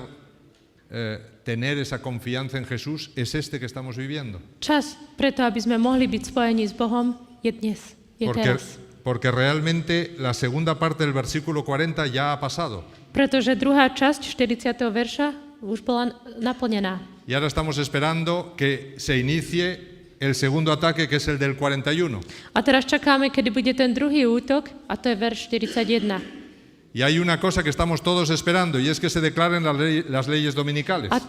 tener esa confianza en Jesús es este que estamos viviendo. Čas preto, aby sme mohli byť spojení s Bohom, je dnes, je teraz. Porque realmente la segunda parte del versículo 40 ya ha pasado. Pretože druhá časť 40. verša už bola naplnená. Y ahora estamos esperando que se inicie el segundo ataque, que es el del 41. A teraz čakáme, kedy bude ten druhý útok, a to je verš 41. Y hay una cosa que estamos todos esperando, y es que se declaren las leyes dominicales. A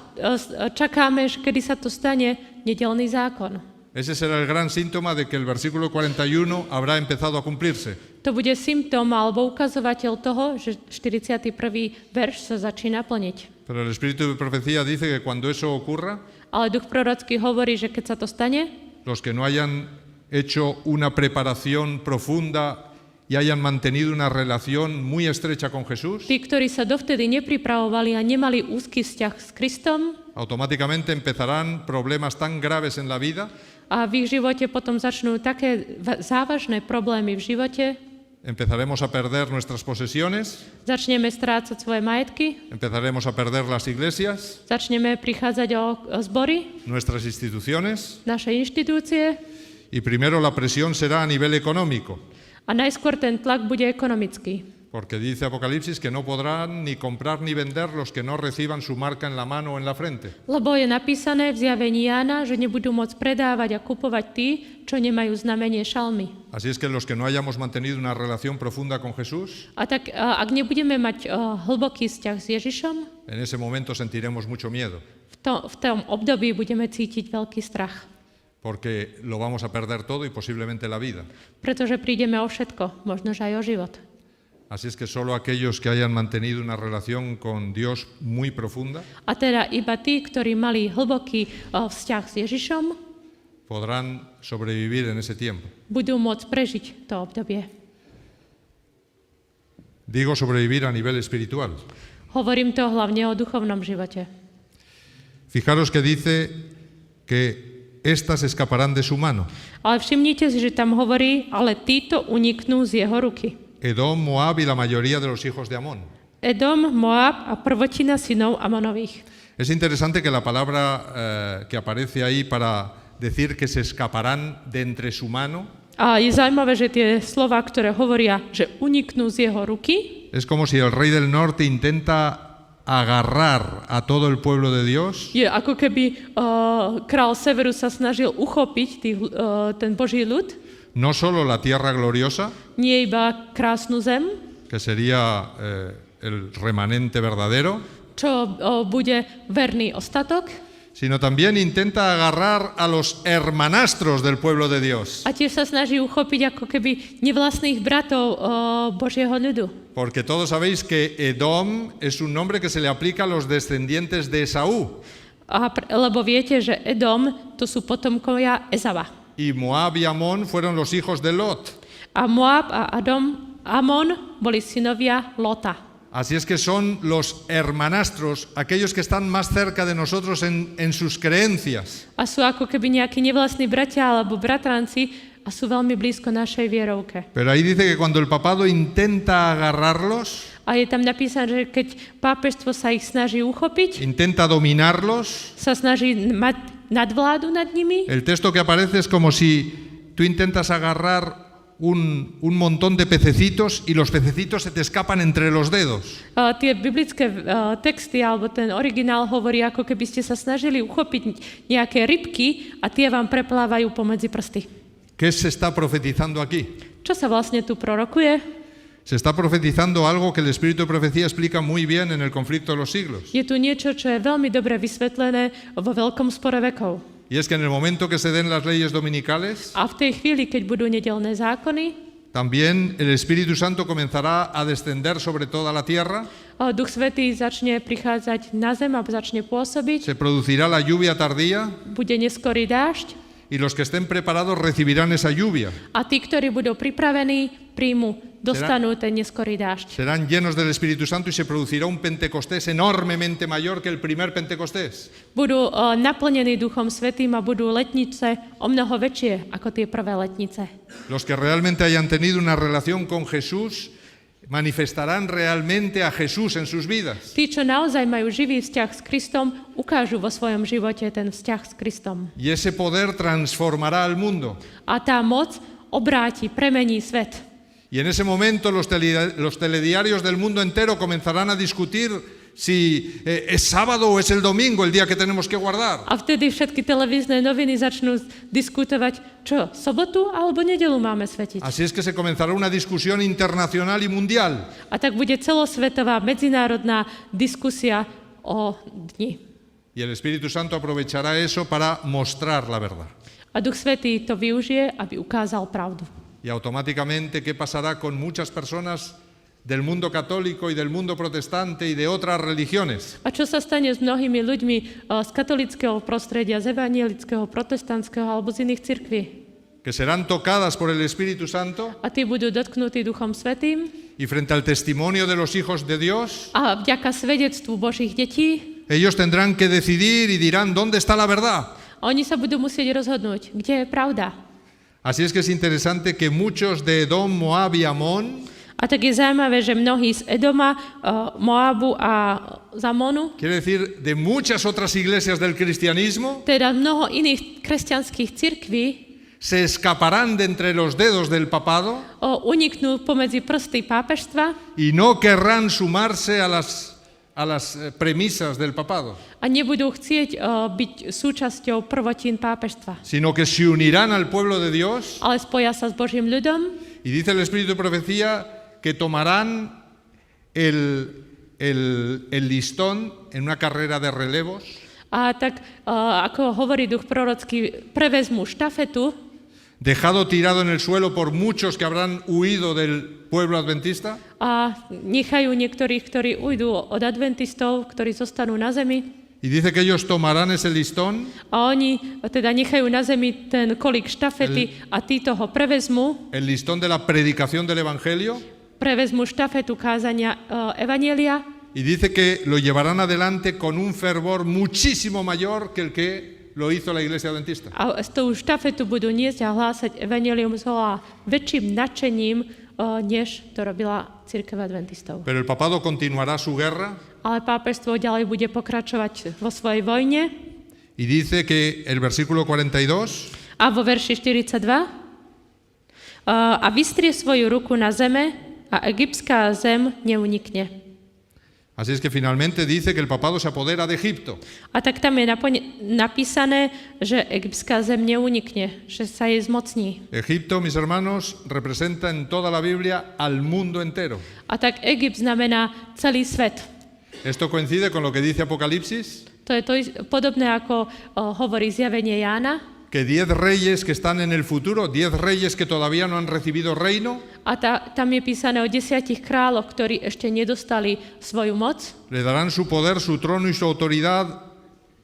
čakáme, kedy sa to stane, nedeľný zákon. Ese será el gran síntoma de que el versículo 41 habrá empezado a cumplirse. To bude symptóm alebo ukazovateľ toho, že 41. verš sa začína plniť. Pero el Espíritu de Profecía dice que cuando eso ocurra, Ale duch prorocký hovorí, že keď sa to stane, los que no hayan hecho una preparación profunda y hayan mantenido una relación muy estrecha con Jesús, tí, ktorí sa dovtedy nepripravovali a nemali úzky vzťah s Kristom, automáticamente empezarán problemas tan graves en la vida, a v ich živote potom začnú také závažné problémy v živote, empezaremos a perder nuestras posesiones, začneme strácať svoje majetky, empezaremos a perder las iglesias, začneme prichádzať o zbory, nuestras instituciones, naše inštitúcie y primero la presión será a nivel económico, a najskôr ten tlak bude ekonomický. porque dice Apocalipsis que no podrán ni comprar ni vender los que no reciban su marca en la mano o en la frente. Lebo je napísané v zjavení Jána, že nebudú môcť predávať a kupovať tí, čo nemajú znamenie šalmy. Así es que los que no hayamos mantenido una relación profunda con Jesús, A tak, ak nebudeme mať hlboký vzťah s Ježišom, en ese momento sentiremos mucho miedo, v tom období budeme cítiť veľký strach. porque lo vamos a perder todo y posiblemente la vida. Pretože prídeme o všetko, možno že aj o život. Así es que solo aquellos que hayan mantenido una relación con Dios muy profunda A teda iba tí, ktorí mali hlboký vzťah s Ježišom, podrán sobrevivir en ese tiempo. budú môcť prežiť to obdobie. Digo sobrevivir a nivel espiritual. Hovorím to hlavne o duchovnom živote. Fijaros que dice que éstas escaparán de su mano. Ale všimnite si, že tam hovorí, ale títo uniknú z jeho ruky. Edom, Moab y la mayoría de los hijos de Amón. Edom, Moab a prvotina synov Amonových. Es interesante que la palabra que aparece ahí para decir que se escaparán de entre su mano A je zaujímavé, že tie slova, ktoré hovoria, že uniknú z jeho ruky, es como si el rey del norte intenta agarrar a todo el pueblo de Dios je ako keby král severu sa snažil uchopiť ten Boží ľud, no solo la tierra gloriosa, nie iba krásnu zem, que sería el remanente verdadero, čo bude verný ostatok, sino también intenta agarrar a los hermanastros del pueblo de Dios. a tiež sa snaží uchopiť ako keby nevlastných bratov Božieho ľudu. Porque todos sabéis que Edom es un nombre que se le aplica a los descendientes de Esaú. Lebo viete, že Edom to sú potomkovia Ezava. Y Moab y Amón fueron los hijos de Lot. A Moab a Amon boli synovia Lota. Así es que son los hermanastros, aquellos que están más cerca de nosotros en sus creencias. A sú ako keby nejakí nevlastní bratia alebo bratranci a sú veľmi blízko našej vierovke. Pero ahí dice que cuando el papado intenta agarrarlos, A je tam napísané, že keď pápežstvo sa ich snaží uchopiť, intenta dominarlos, sa snaží mať nadvládu nad nimi, el texto que aparece es como si tú intentas agarrar un montón de pececitos y los pececitos se te escapan entre los dedos. Tie biblické texty, alebo ten originál hovorí, ako keby ste sa snažili uchopiť nejaké rybky a tie vám preplávajú pomedzi prsty. ¿Qué se está profetizando aquí? Čo sa vlastne tu prorokuje? Se está profetizando algo que el Espíritu de Profecía explica muy bien en el conflicto de los siglos. Je tu niečo, čo je veľmi dobre vysvetlené vo veľkom spore vekov. Y es que en el momento que se den las leyes dominicales, A v tej chvíli, keď budú nedeľné zákony, también el Espíritu Santo comenzará a descender sobre toda la tierra, Duch Svätý začne prichádzať na zem a začne pôsobiť, se producirá la lluvia tardía bude neskorý dážď y los que estén preparados recibirán esa lluvia. a tí, ktorí budú pripravení, príjmu, dostanú ten neskorý dážď. Serán llenos del Espíritu Santo y se producirá un Pentecostés enormemente mayor que el primer Pentecostés. Budú naplnení Duchom Svätým a budú letnice o mnoho väčšie ako tie prvé letnice. Los que realmente hayan tenido una relación con Jesús manifestarán realmente a Jesús en sus vidas. Tí, čo naozaj majú živý vzťah s Kristom, ukážu vo svojom živote ten vzťah s Kristom. Y ese poder transformará al mundo. A tá moc obráti, premení svet. Y en ese momento los telediarios del mundo entero comenzarán a discutir si es sábado o es el domingo el día que tenemos que guardar. A vtedy všetky televízne noviny začnú diskutovať, čo, sobotu alebo nedeľu máme svetiť. Así es que se comenzará una discusión internacional y mundial. A tak bude celosvetová medzinárodná diskusia o dni. Y el Espíritu Santo aprovechará eso para mostrar la verdad. A Duch Svätý to využije, aby ukázal pravdu. Y automáticamente, ¿qué pasará con muchas personas del mundo católico y del mundo protestante y de otras religiones? A čo sa stane s mnohými ľuďmi z katolického prostredia, z evangelického, protestantského alebo z iných cirkví? Que serán tocadas por el Espíritu Santo A tí budú dotknutí Duchom Svätým y frente al testimonio de los hijos de Dios, a vďaka svedectvu Božích detí ellos tendrán que decidir y dirán, ¿dónde está la verdad? oni sa budú musieť rozhodnúť, kde je pravda. Así es que es interesante que muchos de Edom, Moab y Amón, A tak je zaujímavé, že mnohí z Edoma, Moabu a Zamonu, quiere decir de muchas otras iglesias del cristianismo, teda mnoho iných kresťanských cirkví, se escaparán de entre los dedos del papado uniknú pomedzi prsty pápežstva y no querrán sumarse a las premisas del papado, a nebudú chcieť byť súčasťou prvotín pápežstva, sino que se unirán al pueblo de Dios. ale spoja sa s Božím ľudom. Y dice el Espíritu de Profecía que tomarán el listón en una carrera de relevos A tak, ako hovorí duch prorocký, prevezmú štafetu dejado tirado en el suelo por muchos que habrán huido del pueblo adventista, a nechajú niektorých, ktorí ujdu od adventistov, ktorí zostanú na zemi. y dice que ellos tomarán ese listón A oni teda nechajú na zemi ten kolík štafety a títo ho prevezmú, el listón de la predicación del Evangelio, prevezmú štafetu kázania evanjelia y dice que lo llevarán adelante con un fervor muchísimo mayor que el que lo hizo la Iglesia Adventista. a z tou štafetu budú niesť a hlásať evanjelium s oveľa väčším nadšením, než to robila cirkev adventistov. Pero el papado continuará su guerra Ale pápežstvo ďalej bude pokračovať vo svojej vojne y dice que el versículo 42 a vo verši 42 a vystrie svoju ruku na zeme a egyptská zem neunikne. Así es que finalmente dice que el papado se apodera de Egipto. A tak tam je napísané, že egyptská zem neunikne, že sa jej zmocní. Egipto, mis hermanos, representa en toda la Biblia al mundo entero. A tak Egypt znamená celý svet. Esto coincide con lo que dice Apocalipsis, To je to podobné, ako hovorí zjavenie Jána. que 10 reyes que están en el futuro, 10 reyes que todavía no han recibido reino, A tam je písané o 10 kráľoch, ktorí ešte nedostali svoju moc. le darán su poder, su trono y su autoridad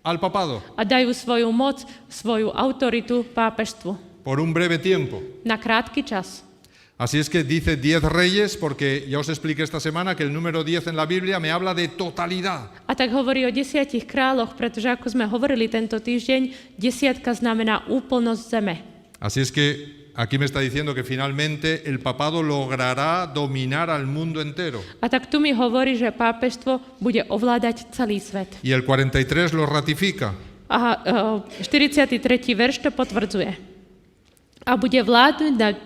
al papado a dajú svoju moc, svoju autoritu pápežstvu por un breve tiempo. na krátky čas. Así es que dice 10 reyes, porque ya os expliqué esta semana que el número 10 en la Biblia me habla de totalidad. A tak hovorí o 10 kráľoch, pretože ako sme hovorili tento týždeň, 10 znamená úplnosť zeme. Así es que aquí me está diciendo que finalmente el papado logrará dominar al mundo entero. A tak tu mi hovorí, že pápežstvo bude ovládať celý svet. Y el 43 lo ratifica. A 43. verš to potvrdzuje. A bude vládnuť nad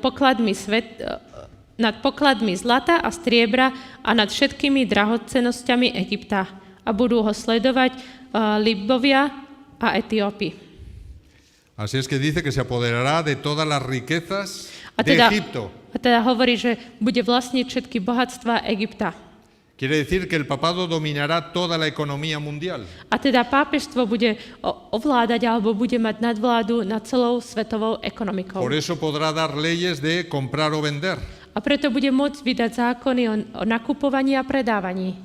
pokladmi zlata a striebra a nad všetkými drahocennosťami Egypta. A budú ho sledovať Libovia a Etiópi. Así es que dice que se apoderará de todas las riquezas de Egipto. A teda hovorí, že bude vlastniť všetky bohatstva Egypta. Quiere decir que el papado dominará toda la economía mundial. A teda pápežstvo bude ovládať alebo bude mať nadvládu nad celou svetovou ekonomikou. Por eso podrá dar leyes de comprar o vender. A preto bude môcť vydať zákony o nakupovaní a predávaní.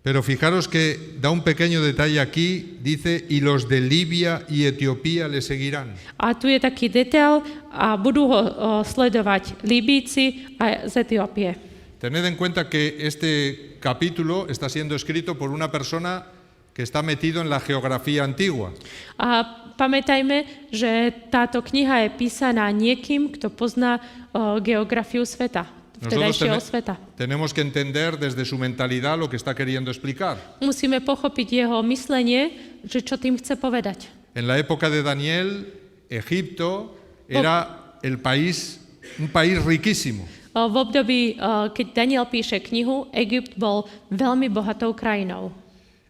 Pero fijaros que da un pequeño detalle aquí, dice, y los de Libia y Etiopía le seguirán. A tu je taký detail a budú ho sledovať Líbíci a z Etiópie. Tened en cuenta que este capítulo está siendo escrito por una persona que está metido en la geografía antigua. A pamätajme, že táto kniha je písaná niekým, kto pozná geografiu sveta. Vtedajšieho sveta. Tenemos que entender desde su mentalidad lo que está queriendo explicar. Musíme pochopiť jeho myslenie, že čo tým chce povedať. En la época de Daniel, Egipto era un país riquísimo. V období, keď Daniel píše knihu, Egypt bol veľmi bohatou krajinou.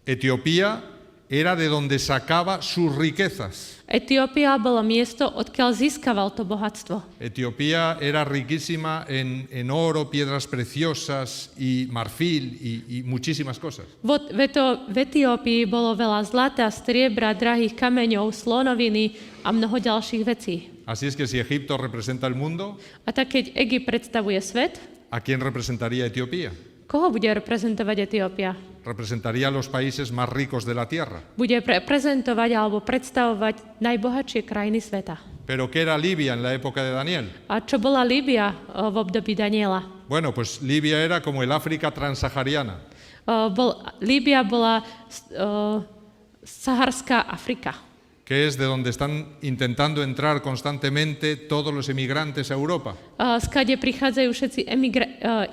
Etiopía era de donde sacaba sus riquezas. Etiópia bolo miesto, odkiaľ získaval to bohatstvo. Etiopía era riquísima en oro, piedras preciosas y marfil y muchísimas cosas. V Etiópii bolo veľa zlata, striebra, drahých kameňov, slonoviny a mnoho ďalších vecí. Así es que si Egipto representa el mundo, a tak keď Egypt predstavuje svet, ¿a quién representaría Etiopía? Koho bude reprezentovať Etiópia? Representaría los países más ricos de la tierra. Bude reprezentovať alebo predstavovať najbohatšie krajiny sveta. ¿Pero qué era Libia en la época de Daniel? A čo bola Líbia v období Daniela? Bueno, pues Libia era como el África transsahariana. Líbia bola saharská Afrika. Que es de donde están intentando entrar constantemente todos los emigrantes a Europa. Skade prichádzajú všetci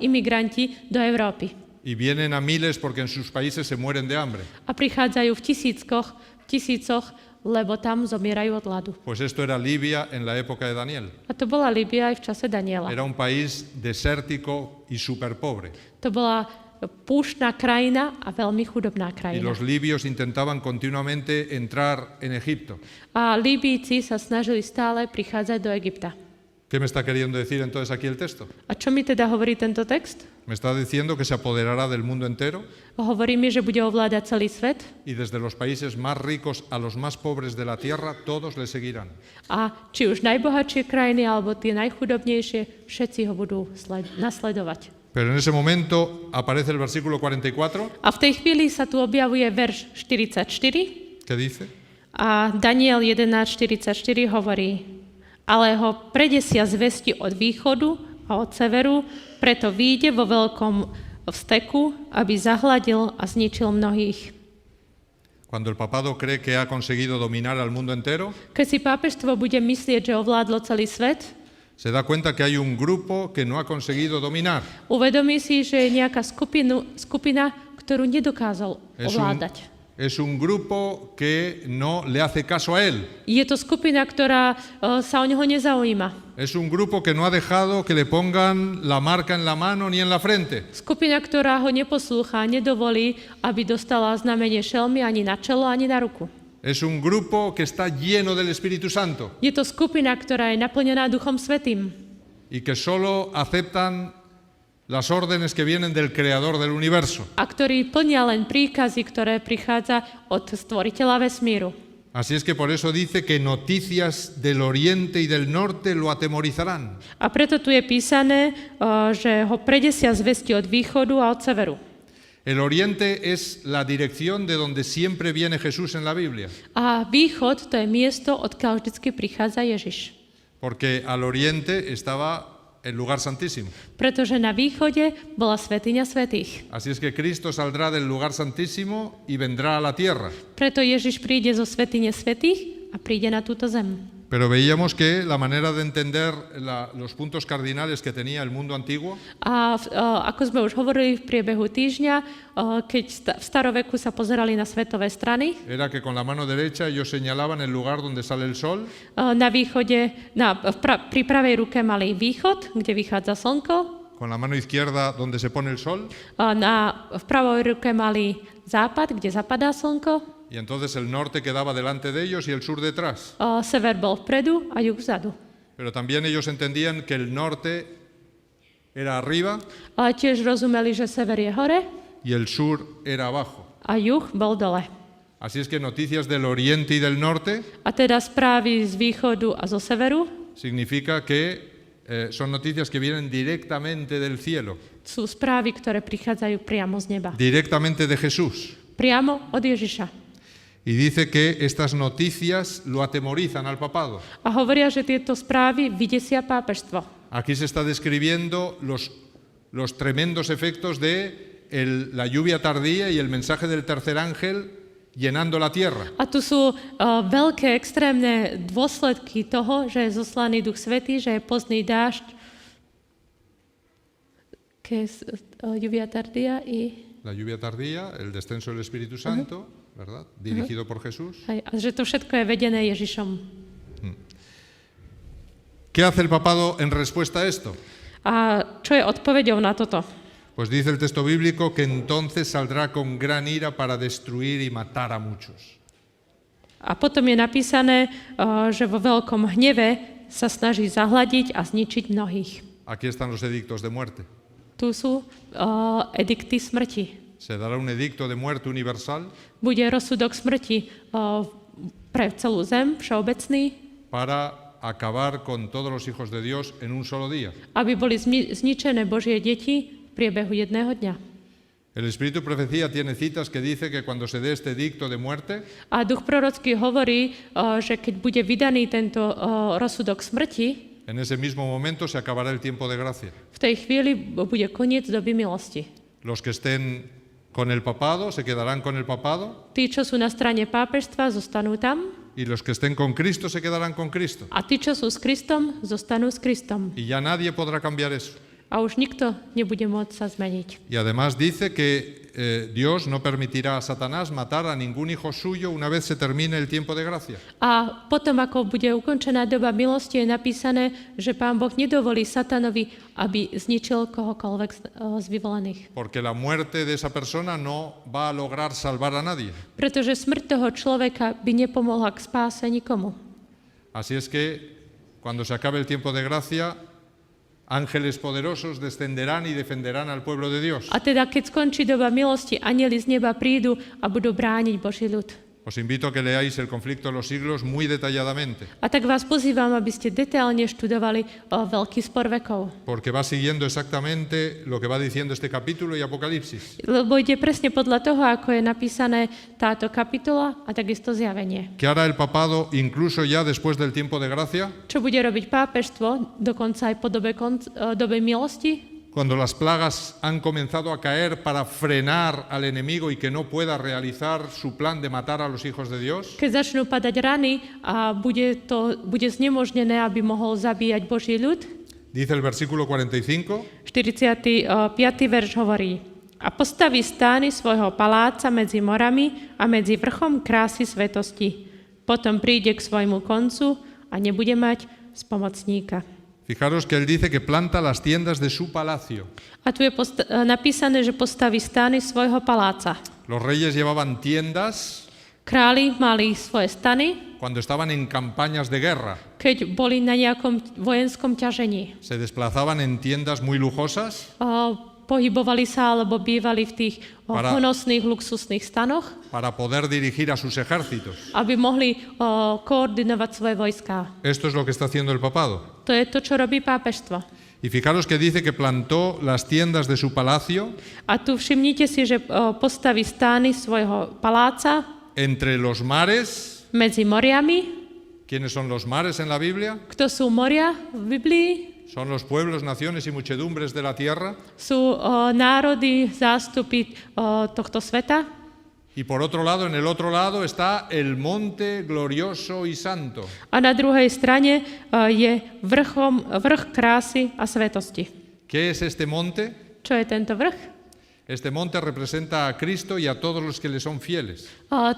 imigranti do Európy. Y vienen a miles porque en sus países se mueren de hambre. A prichádzajú v tisícoch, lebo tam zomierajú od hladu. Pues esto era Libia en la época de Daniel. A to bola Líbia aj v čase Daniela. Era un país desértico y súper pobre. To bola púštna krajina a veľmi chudobná Y krajina. los libios intentaban continuamente entrar en Egipto. A Líbíci sa snažili stále prichádzať do Egypta. ¿Qué me está queriendo decir entonces aquí el texto? A čo mi teda hovorí tento text? Me está diciendo que se apoderará del mundo entero Hovorí mi, že bude ovládať celý svet y desde los países más ricos a los más pobres de la tierra, todos le seguirán. a či už najbohatšie krajiny alebo tie najchudobnejšie, všetci ho budú nasledovať. Pero en ese momento aparece el versículo 44, A v tej chvíli sa tu objavuje verš 44 que dice: a Daniel 11.44 hovorí: ale ho predesia zvesti od východu a od severu, preto vyjde vo veľkom vzteku, aby zahladil a zničil mnohých. Cuando el papado cree que ha conseguido dominar al mundo entero, Keď si pápežstvo bude myslieť, že ovládlo celý svet, se da cuenta que hay un grupo que no ha conseguido dominar. uvedomí si, že je nejaká skupina, ktorú nedokázal ovládať. Es un grupo que no le hace caso a él. Je to skupina, ktorá sa o neho nezaujíma. Es un grupo que no ha dejado que le pongan la marca en la mano ni en la frente. Skupina, ktorá ho neposlúcha, nedovolí, aby dostala znamenie šelmy ani na čelo, ani na ruku. Es un grupo que está lleno del Espíritu Santo Je to skupina, ktorá je naplnená Duchom Svätým y que solo aceptan las órdenes que vienen del Creador del universo. a ktorí plnia len príkazy, ktoré prichádza od Stvoriteľa vesmíru. Así es que por eso dice que noticias del oriente y del norte lo atemorizarán. A preto tu je písané, že ho predesia zvesti od východu a od severu. El oriente es la dirección de donde siempre viene Jesús en la Biblia, A východ to je miesto, odkiaľ vždycky prichádza Ježiš. porque al oriente estaba el lugar santísimo. Pretože na východe bola svätyňa svätých. Así es que Cristo saldrá del lugar santísimo y vendrá a la tierra. Preto Ježiš príde zo svätyne svätých a príde na túto zem. Pero veíamos que la manera de entender los puntos cardinales que tenía el mundo antiguo A ako sme už hovorili v priebehu týždňa, keď v staroveku sa pozerali na svetové strany, era que con la mano derecha ellos señalaban el lugar donde sale el sol, na východe, pri pravej ruke mali východ, kde vychádza slnko, con la mano izquierda donde se pone el sol, v pravej ruke mali západ, kde zapadá slnko, y entonces el norte quedaba delante de ellos y el sur detrás. sever bol vpredu a juh vzadu. Pero también ellos entendían que el norte era arriba Ale tiež rozumeli, že sever je hore y el sur era abajo. a juh bol dole. Así es que noticias del oriente y del norte A teda správy z východu a zo severu significa que son noticias que vienen directamente del cielo, sú správy, ktoré prichádzajú priamo z neba. directamente de Jesús. Priamo od Ježiša. Y dice que estas noticias lo atemorizan al papado. A hovoria, že tieto správy vydesia pápežstvo. Aquí se está describiendo los tremendos efectos de la lluvia tardía y el mensaje del tercer ángel llenando la tierra. A tu sú veľké extrémne dôsledky toho, že je zoslaný Duch Svätý, že je pozdný dážď, que es lluvia tardía y... La lluvia tardía, el descenso del Espíritu Santo, ¿verdad? Dirigido por Jesús. A že to všetko je vedené Ježišom. ¿Qué hace el papado en respuesta a esto? A čo je odpoveďou na toto? Pues dice el texto bíblico que entonces saldrá con gran ira para destruir y matar a muchos. A potom je napísané, že vo veľkom hneve sa snaží zahladiť a zničiť mnohých. Aquí están los edictos de muerte. Tu sú edikty smrti. Se dará un edicto de muerte universal Bude rozsudok smrti pre celú zem, všeobecný, para acabar con todos los hijos de Dios en un solo día. aby boli zničené Božie deti v priebehu jedného dňa. El Espíritu de Profecía tiene citas que dice que cuando se dé este edicto de muerte, A duch prorocký hovorí, že keď bude vydaný tento rozsudok smrti, en ese mismo momento se acabará el tiempo de gracia. v tej chvíli bude koniec doby milosti. Los que estén con el papado se quedarán con el papado Tí, čo sú na strane pápežstva, zostanú tam, y los que estén con Cristo se quedarán con Cristo. a tí, čo sú s Kristom, zostanú s Kristom. Y ya nadie podrá cambiar eso. A už nikto nebude môcť sa zmeniť. Y además dice que Dios no permitirá a Satanás matar a ningún hijo suyo una vez se termine el tiempo de gracia. A potom, ako bude ukončená doba milosti, je napísané, že Pán Boh nedovolí Satanovi, aby zničil kohokoľvek z vyvolených. Porque la muerte de esa persona no va a lograr salvar a nadie. Pretože smrť toho človeka by nepomohla k spáse nikomu. Así es que cuando se acabe el tiempo de gracia, ángeles poderosos descenderán y defenderán al pueblo de Dios. A teda, keď skončí doba milosti, anjeli z neba prídu a budú brániť Boží ľud. Os invito a que leáis el conflicto de los siglos muy detalladamente, A tak vás pozývam, aby ste detailne študovali veľký spor vekov. porque va siguiendo exactamente lo que va diciendo este capítulo y Apocalipsis. Lebo ide presne podľa toho, ako je napísané táto kapitola a takisto zjavenie. ¿Qué hará el papado incluso ya después del tiempo de gracia? Čo bude robiť pápežstvo, dokonca aj po dobe milosti, Cuando las plagas han comenzado a caer para frenar al enemigo y que no pueda realizar su plan de matar a los hijos de Dios. keď začnú padať rany a bude znemožnené, aby mohol zabíjať Boží ľud. Dice el versículo 45, 45. verš hovorí: A postaví stány svojho paláca medzi morami a medzi vrchom krásy svetosti. Potom príde k svojmu koncu a nebude mať spomocníka. fijaros que él dice que planta las tiendas de su palacio. A tu je napísané, že postaví stány svojho paláca. Los reyes llevaban tiendas Králi mali svoje stany, cuando estaban en campañas de guerra. keď boli na nejakom vojenskom ťažení. Se desplazaban en tiendas muy lujosas Pohybovali sa alebo bývali v tých Para- honosných, luxusných stanoch, para poder dirigir a sus ejércitos. aby mohli koordinovať svoje vojská. Esto es lo que está haciendo el papado. To je to, čo robí pápežstvo. Y Y fijaros que dice que plantó las tiendas de su palacio A tu všimnite si, že postaví stány svojho paláca entre los mares. medzi moriami. ¿Quiénes son los mares en la Biblia? Kto sú moria v Biblii? Son los pueblos, naciones y muchedumbres de la tierra. Sú národy, zástupy tohto sveta. Y por otro lado, en el otro lado está el monte glorioso y santo. A na druhej strane je vrch krásy a svetosti. ¿Qué es este monte? Čo je tento vrch? Este monte representa a Cristo y a todos los que le son fieles.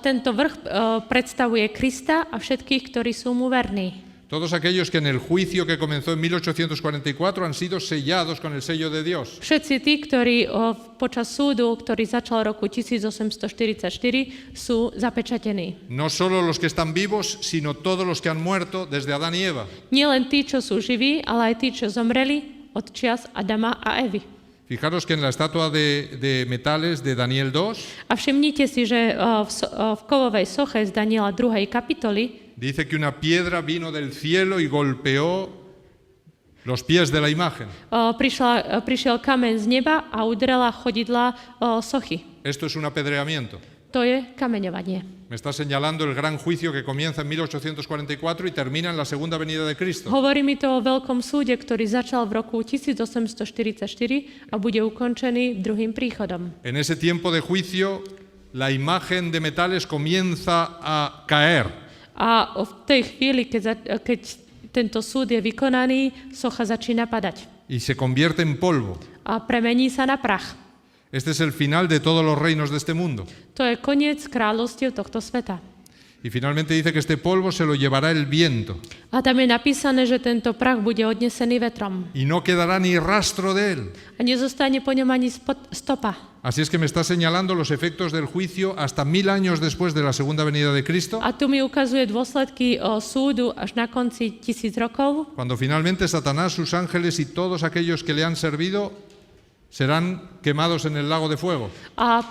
Tento vrch predstavuje Krista a všetkých, ktorí sú mu verní. Todos aquellos que en el juicio que comenzó en 1844 han sido sellados con el sello de Dios. Všetci tí, ktorí počas súdu, ktorý začal v roku 1844, sú zapečatení. No solo los que están vivos, sino todos los que han muerto desde Adán y Eva. Nie len tí, čo sú živí, ale aj tí, čo zomreli od čias Adama a Evy. Fijaros que en la estatua de metales de Daniel 2 A všimnite si, že v kovovej soche z Daniela 2. kapitoly dice que una piedra vino del cielo y golpeó los pies de la imagen. Prišiel kameň z neba a udrela chodidla sochy. Esto es un apedreamiento. To je kameňovanie. Me está señalando el gran juicio que comienza en 1844 y termina en la segunda venida de Cristo. Hovorí mi to o veľkom súde, ktorý začal v roku 1844 a bude ukončený druhým príchodom. En ese tiempo de juicio, la imagen de metales comienza a caer. A v tej chvíli, keď tento súd je vykonaný, socha začína padať. Y se convierte en polvo. A premení sa na prach. Este es el final de todos los reinos de este mundo. To je koniec kráľovstiev tohto sveta. Y finalmente dice que este polvo se lo llevará el viento. A tam je napísané, že tento prach bude odnesený vetrom. Y no quedará ni rastro de él. A nezostane po ňom ani stopa. Así es que me está señalando los efectos del juicio hasta 1000 años después de la segunda venida de Cristo, A tu mi ukazuje dôsledky súdu až na konci 1000 rokov, cuando finalmente Satanás, sus ángeles y todos aquellos que le han servido serán quemados en el lago de fuego. a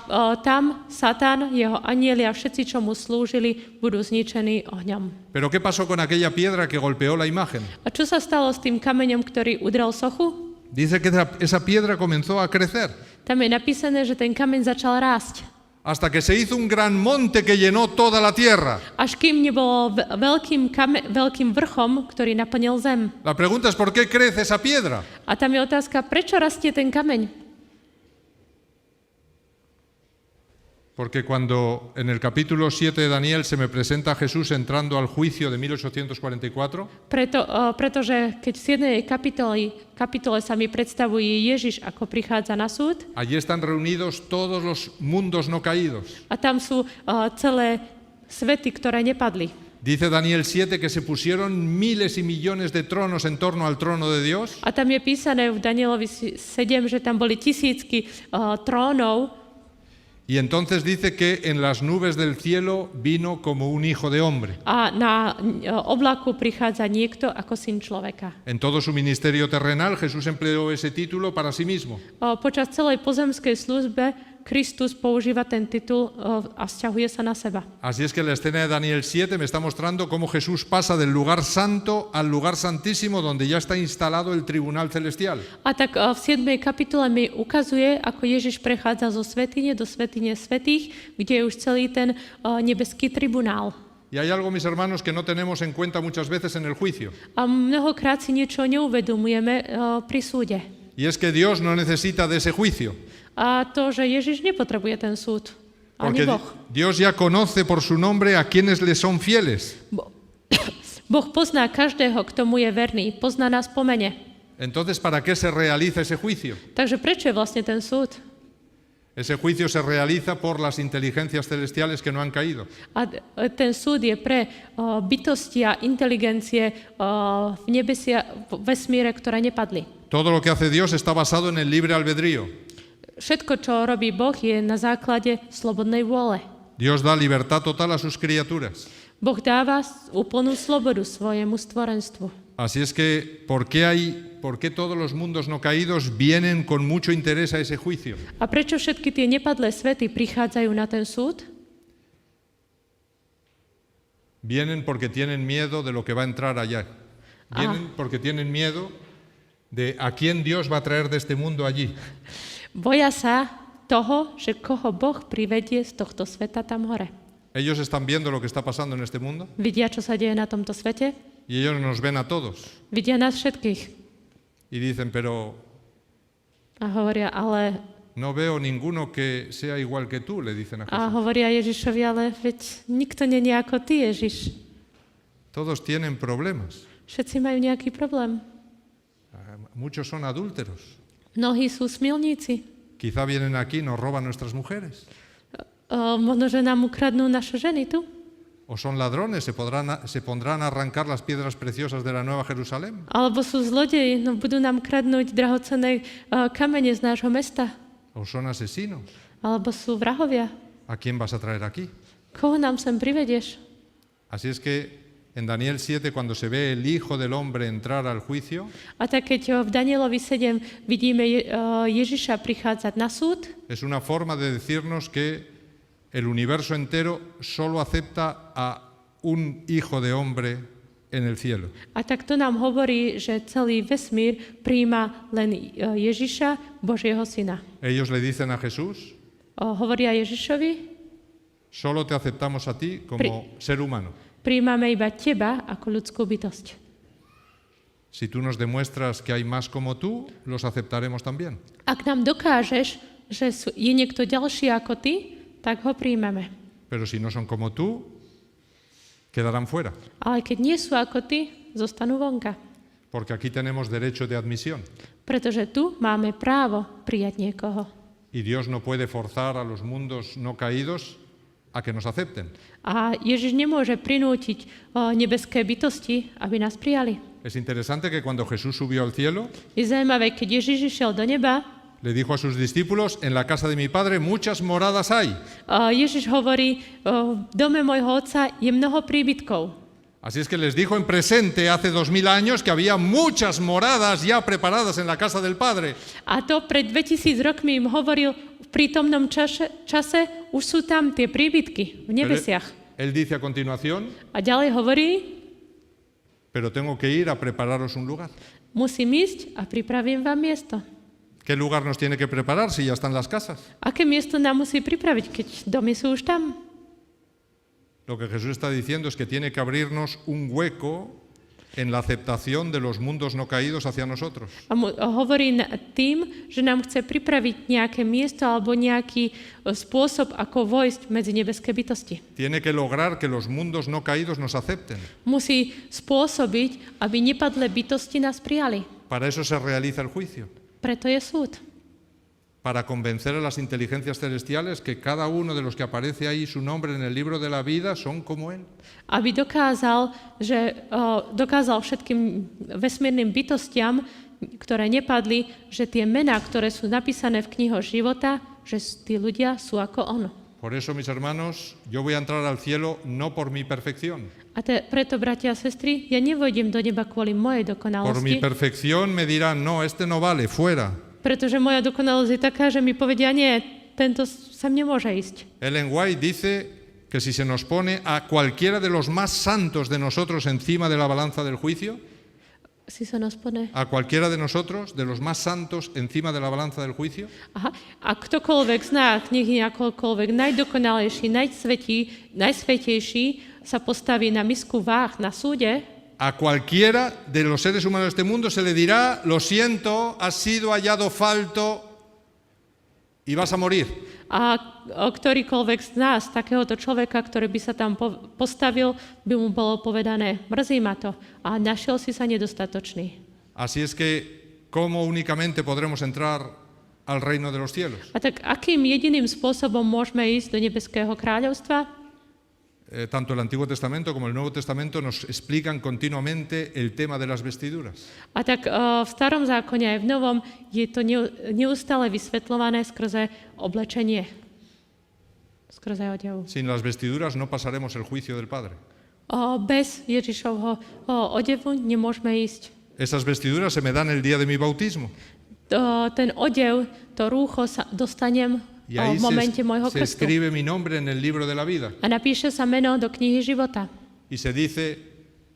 tam Satan, jeho anjeli a všetci, čo mu slúžili, budú zničení ohňom. Pero ¿qué pasó con aquella piedra que golpeó la imagen? A čo sa stalo s tým kameňom, ktorý udrel sochu? Dice que esa piedra comenzó a crecer Tam je napísané, že ten kameň začal rásť. hasta que se hizo un gran monte que llenó toda la tierra. Až kým nebolo veľkým vrchom, ktorý naplnil zem. La pregunta es ¿por qué crece esa piedra? A tam je otázka, prečo rastie ten kameň? Porque cuando en el capítulo 7 de Daniel se me presenta a Jesús entrando al juicio de 1844, Pretože keď v 7. kapitole sa mi predstavuje Ježiš, ako prichádza na súd, allí están reunidos todos los mundos no caídos. a tam sú celé svety, ktoré nepadli. Dice Daniel 7 que se pusieron miles y millones de tronos en torno al trono de Dios. A tam je písané v Danielovi 7, že tam boli tisícky trónov. Y entonces dice que en las nubes del cielo vino como un hijo de hombre. A na oblaku prichádza niekto ako syn človeka. En todo su ministerio terrenal Jesús empleó ese título para sí mismo. Počas celej pozemskej službe Kristus používa ten titul a vzťahuje sa na seba. Así es que la escena de Daniel 7 me está mostrando cómo Jesús pasa del lugar santo al lugar santísimo donde ya está instalado el tribunal celestial. A tak v 7. kapitole mi ukazuje, ako Ježiš prechádza zo svätyne do svätyne svätých, kde je už celý ten nebeský tribunál. Y hay algo, mis hermanos, que no tenemos en cuenta muchas veces en el juicio. A mnohokrát si niečo neuvedomujeme pri súde. Y es que Dios no necesita de ese juicio. A to, že Ježiš nepotrebuje ten súd. Ani Porque Boh. Dios ya conoce por su nombre a quienes le son fieles. Boh pozná každého, kto mu je verný. Pozná nás po mene. Entonces, ¿para qué se realiza ese juicio? Takže prečo je vlastne ten súd? Ese juicio se realiza por las inteligencias celestiales que no han caído. A ten súd je pre bytosti a inteligencie v vesmíre, ktoré nepadli. Todo lo que hace Dios está basado en el libre albedrío. Všetko, čo robí Boh, je na základe slobodnej vôle. Dios da libertad total a sus criaturas. Boh dáva úplnú slobodu svojemu stvorenstvu. Así es que, ¿por qué todos los mundos no caídos vienen con mucho interés a ese juicio? A prečo všetky tie nepadlé svety prichádzajú na ten súd? Vienen porque tienen miedo de lo que va a entrar allá. Vienen porque tienen miedo de a quién Dios va a traer de este mundo allí. Boja sa toho, že koho Boh privedie z tohto sveta tam hore. Ellos están viendo lo que está pasando en este mundo Vidia, čo sa deje na tomto svete? y ellos nos ven a todos Vidia nás všetkých. y dicen, pero A hovoria, ale... no veo ninguno que sea igual que tú, le dicen a A Jesús. hovoria Ježišovi, ale veď nikto nie je ako ty, Ježiš. Todos tienen problemas. Všetci majú nejaký problém. Muchos son adúlteros. Mnohí sú smilníci. Quizá vienen aquí y nos roban nuestras mujeres. Možno, že nám ukradnú naše ženy tu. O son ladrones, se pondrán a arrancar las piedras preciosas de la Nueva Jerusalén. Alebo sú zlodeji, no budú nám kradnúť drahocenné kamene z nášho mesta. O son asesinos. Alebo sú vrahovia. ¿A quién vas a traer aquí? Koho nám sem privedieš? Así es que en Daniel 7, cuando se ve el Hijo del Hombre entrar al juicio, A tak keď v Danielovi 7 vidíme Ježiša prichádzať na súd, es una forma de decirnos que el universo entero solo acepta a un Hijo de Hombre en el cielo. a tak to nám hovorí, že celý vesmír prijíma len Ježiša, Božieho syna. Ellos le dicen a Jesús, Hovoria Ježišovi, solo te aceptamos a ti como ser humano. prijímame iba teba ako ľudskú bytosť. Si tú nos demuestras que hay más como tú, los aceptaremos también. Ak nám dokážeš, že je niekto ďalší ako ty, tak ho príjmeme. Pero si no son como tú, quedarán fuera. Ale keď nie sú ako ty, zostanú vonka. Porque aquí tenemos derecho de admisión. Pretože tu máme právo prijať niekoho. Y Dios no puede forzar a los mundos no caídos a que nos acepten. A Ježiš nemôže prinútiť nebeské bytosti, aby nás prijali. Es interesante que cuando Jesús subió al cielo, Je zaujímavé, keď Ježiš išiel do neba, le dijo a sus discípulos, en la casa de mi Padre muchas moradas hay. Ježiš hovorí, v dome môjho otca je mnoho príbytkov. Así es que les dijo en presente hace 2000 años que había muchas moradas ya preparadas en la casa del Padre. A to pred 2000 rokmi im hovoril v prítomnom čase, už sú tam tie príbytky v nebesiach. Él dice a continuación, A ďalej hovorí, pero tengo que ir a prepararos un lugar. musím ísť a pripravím vám miesto. ¿Qué lugar nos tiene que preparar si ya están las casas? Aké miesto nám musí pripraviť, keď domy sú už tam? Lo que Jesús está diciendo es que tiene que abrirnos un hueco en la aceptación de los mundos no caídos hacia nosotros. A hovorí tým, že nám chce pripraviť nejaké miesto alebo nejaký spôsob, ako vojsť medzi nebeské bytosti. Tiene que lograr que los mundos no caídos nos acepten. Musí spôsobiť, aby nepadlé bytosti nás prijali. Para eso se realiza el juicio. Preto je súd. Para convencer a las inteligencias celestiales que cada uno de los que aparece ahí su nombre en el libro de la vida son como Él. Aby dokázal všetkým vesmírnym bytostiam, ktoré nepadli, že tie mená, ktoré sú napísané v knihe života, že tí ľudia sú ako on. Por eso, mis hermanos, yo voy a entrar al cielo no por mi perfección. A preto, bratia a sestry, ja nevojdem do neba kvôli mojej Por mi dokonalosti, perfección me dirán, no, este no vale, fuera. pretože moja dokonalosť je taká, že mi povedia, nie, tento sem nemôže ísť. Ellen White dice que si se nos pone a cualquiera de los más santos de nosotros encima de la balanza del juicio, Si sa nás pone. a cualquiera de nosotros, de los más santos encima de la balanza del juicio, Aha. A ktokoľvek z nás, nech je akoľkoľvek najdokonalejší, najsvetejší, sa postaví na misku váh na súde, a cualquiera de los seres humanos de este mundo se le dirá, lo siento, has sido hallado falto y vas a morir. a ktorýkoľvek z nás, takéhoto človeka, ktorý by sa tam postavil, by mu bolo povedané, mrzí ma to a našiel si sa nedostatočný. Así es que, ¿cómo únicamente podremos entrar al reino de los cielos? A tak akým jediným spôsobom môžeme ísť do nebeského kráľovstva? Tanto el Antiguo Testamento como el Nuevo Testamento nos explican continuamente el tema de las vestiduras. A tak v starom zákone aj v novom je to neustále vysvetľované skrze oblečenie, skrze odevu. Sin las vestiduras no pasaremos el juicio del Padre. Bez Ježišovho odevu nemôžeme ísť. Esas vestiduras se me dan el día de mi bautismo. Ten odev, to rúcho sa dostanem Y ahí v momente môjho se krstu. escribe mi nombre en el libro de la vida. A napíše sa meno do knihy života. Y se dice,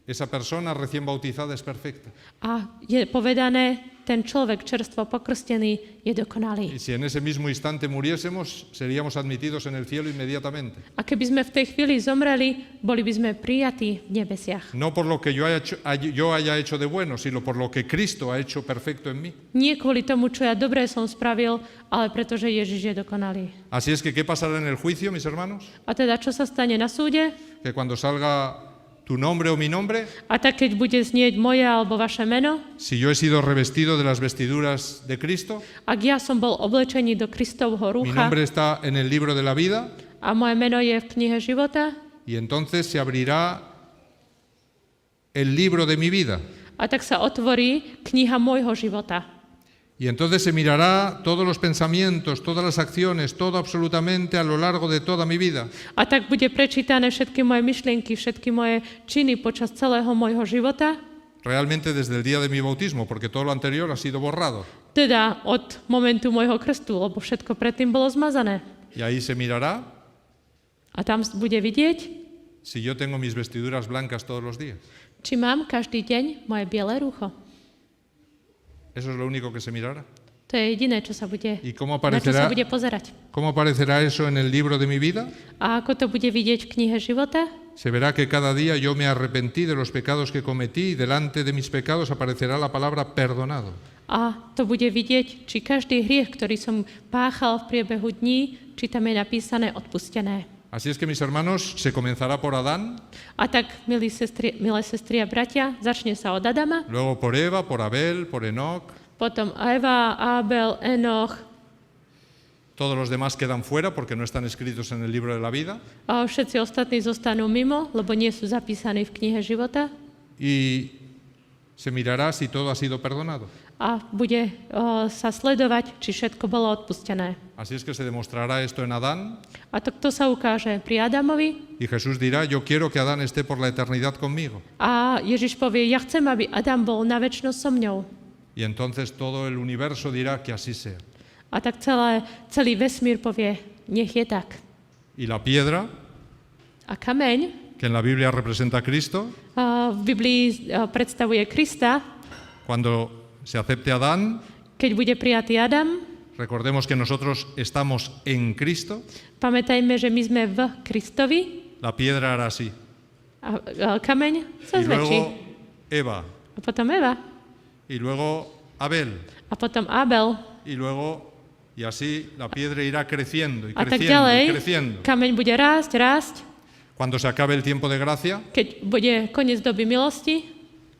esa persona recién bautizada es perfecta. A je povedané, ten človek čerstvo pokrstený je dokonalý. Y si en ese mismo instante muriésemos, seríamos admitidos en el cielo inmediatamente. A keby sme v tej chvíli zomreli, boli by sme prijatí v nebesiach. No por lo que yo haya hecho de bueno, sino por lo que Cristo ha hecho perfecto en mí. Nie kvôli tomu, čo ja dobre som spravil, ale pretože Ježiš je dokonalý. Así es que, ¿qué pasará en el juicio, mis hermanos? A teda, čo sa stane na súde? Que cuando salga tu nombre o mi nombre, A tak, keď bude znieť moje alebo vaše meno, si yo he sido revestido de las vestiduras de Cristo, ak ja som bol oblečený do Kristovho mi rúcha nombre está en el libro de la vida, a moje meno je v knihe života, y entonces se abrirá el libro de mi vida. a tak sa otvorí kniha môjho života. Y entonces se mirará todos los pensamientos, todas las acciones, todo absolutamente a lo largo de toda mi vida. A tak bude prečítané všetky moje myšlienky, všetky moje činy počas celého môjho života, Realmente desde el día de mi bautismo, porque todo lo anterior ha sido borrado. teda od momentu môjho krstu, lebo všetko predtým bolo zmazané. Y ahí se mirará A tam bude vidieť, si yo tengo mis vestiduras blancas todos los días. či mám každý deň moje biele rúcho. Eso es lo único que se mirará. To je jediné, čo sa bude, ¿Y cómo na čo sa aparecerá, bude pozerať. cómo aparecerá eso en el libro de mi vida? A ako to bude vidieť v knihe života? Se verá que cada día yo me arrepentí de los pecados que cometí y delante de mis pecados aparecerá la palabra perdonado. A to bude vidieť, či každý hriech, ktorý som páchal v priebehu dní, či tam je napísané odpustené. Así es que, mis hermanos, se comenzará por Adán, A tak, milé sestry a bratia, začne sa od Adama, luego por Eva, por Abel, por Enoc. potom Eva, Abel, Enoch, Todos los demás quedan fuera porque no están escritos en el libro de la vida. a všetci ostatní zostanú mimo, lebo nie sú zapísaní v knihe života. Y se mirará si todo ha sido perdonado. A bude sa sledovať, či všetko bolo odpustené. Así es que se demostrará esto en Adán A to sa ukáže pri Adamovi. y Jesús dirá, yo quiero que Adán esté por la eternidad conmigo. A Ježiš povie, ja chcem, aby Adam bol na večnosť so mňou. Y entonces todo el universo dirá que así sea. A tak celý vesmír povie, nech je tak. Y la piedra, A kameň que en la Biblia representa a Cristo, v Biblii predstavuje Krista. cuando se acepte Adán, Keď bude prijatý Adam, recordemos que nosotros estamos en Cristo, pamätajme, že my sme v Kristovi la piedra hará así. a kameň sa Y zväčší. luego Eva, A potom Eva. y luego Abel, A potom Abel. y luego, y así la piedra irá creciendo y A tak creciendo y ďalej, creciendo. kameň bude rásť. Cuando se acabe el tiempo de gracia, Keď bude koniec doby milosti,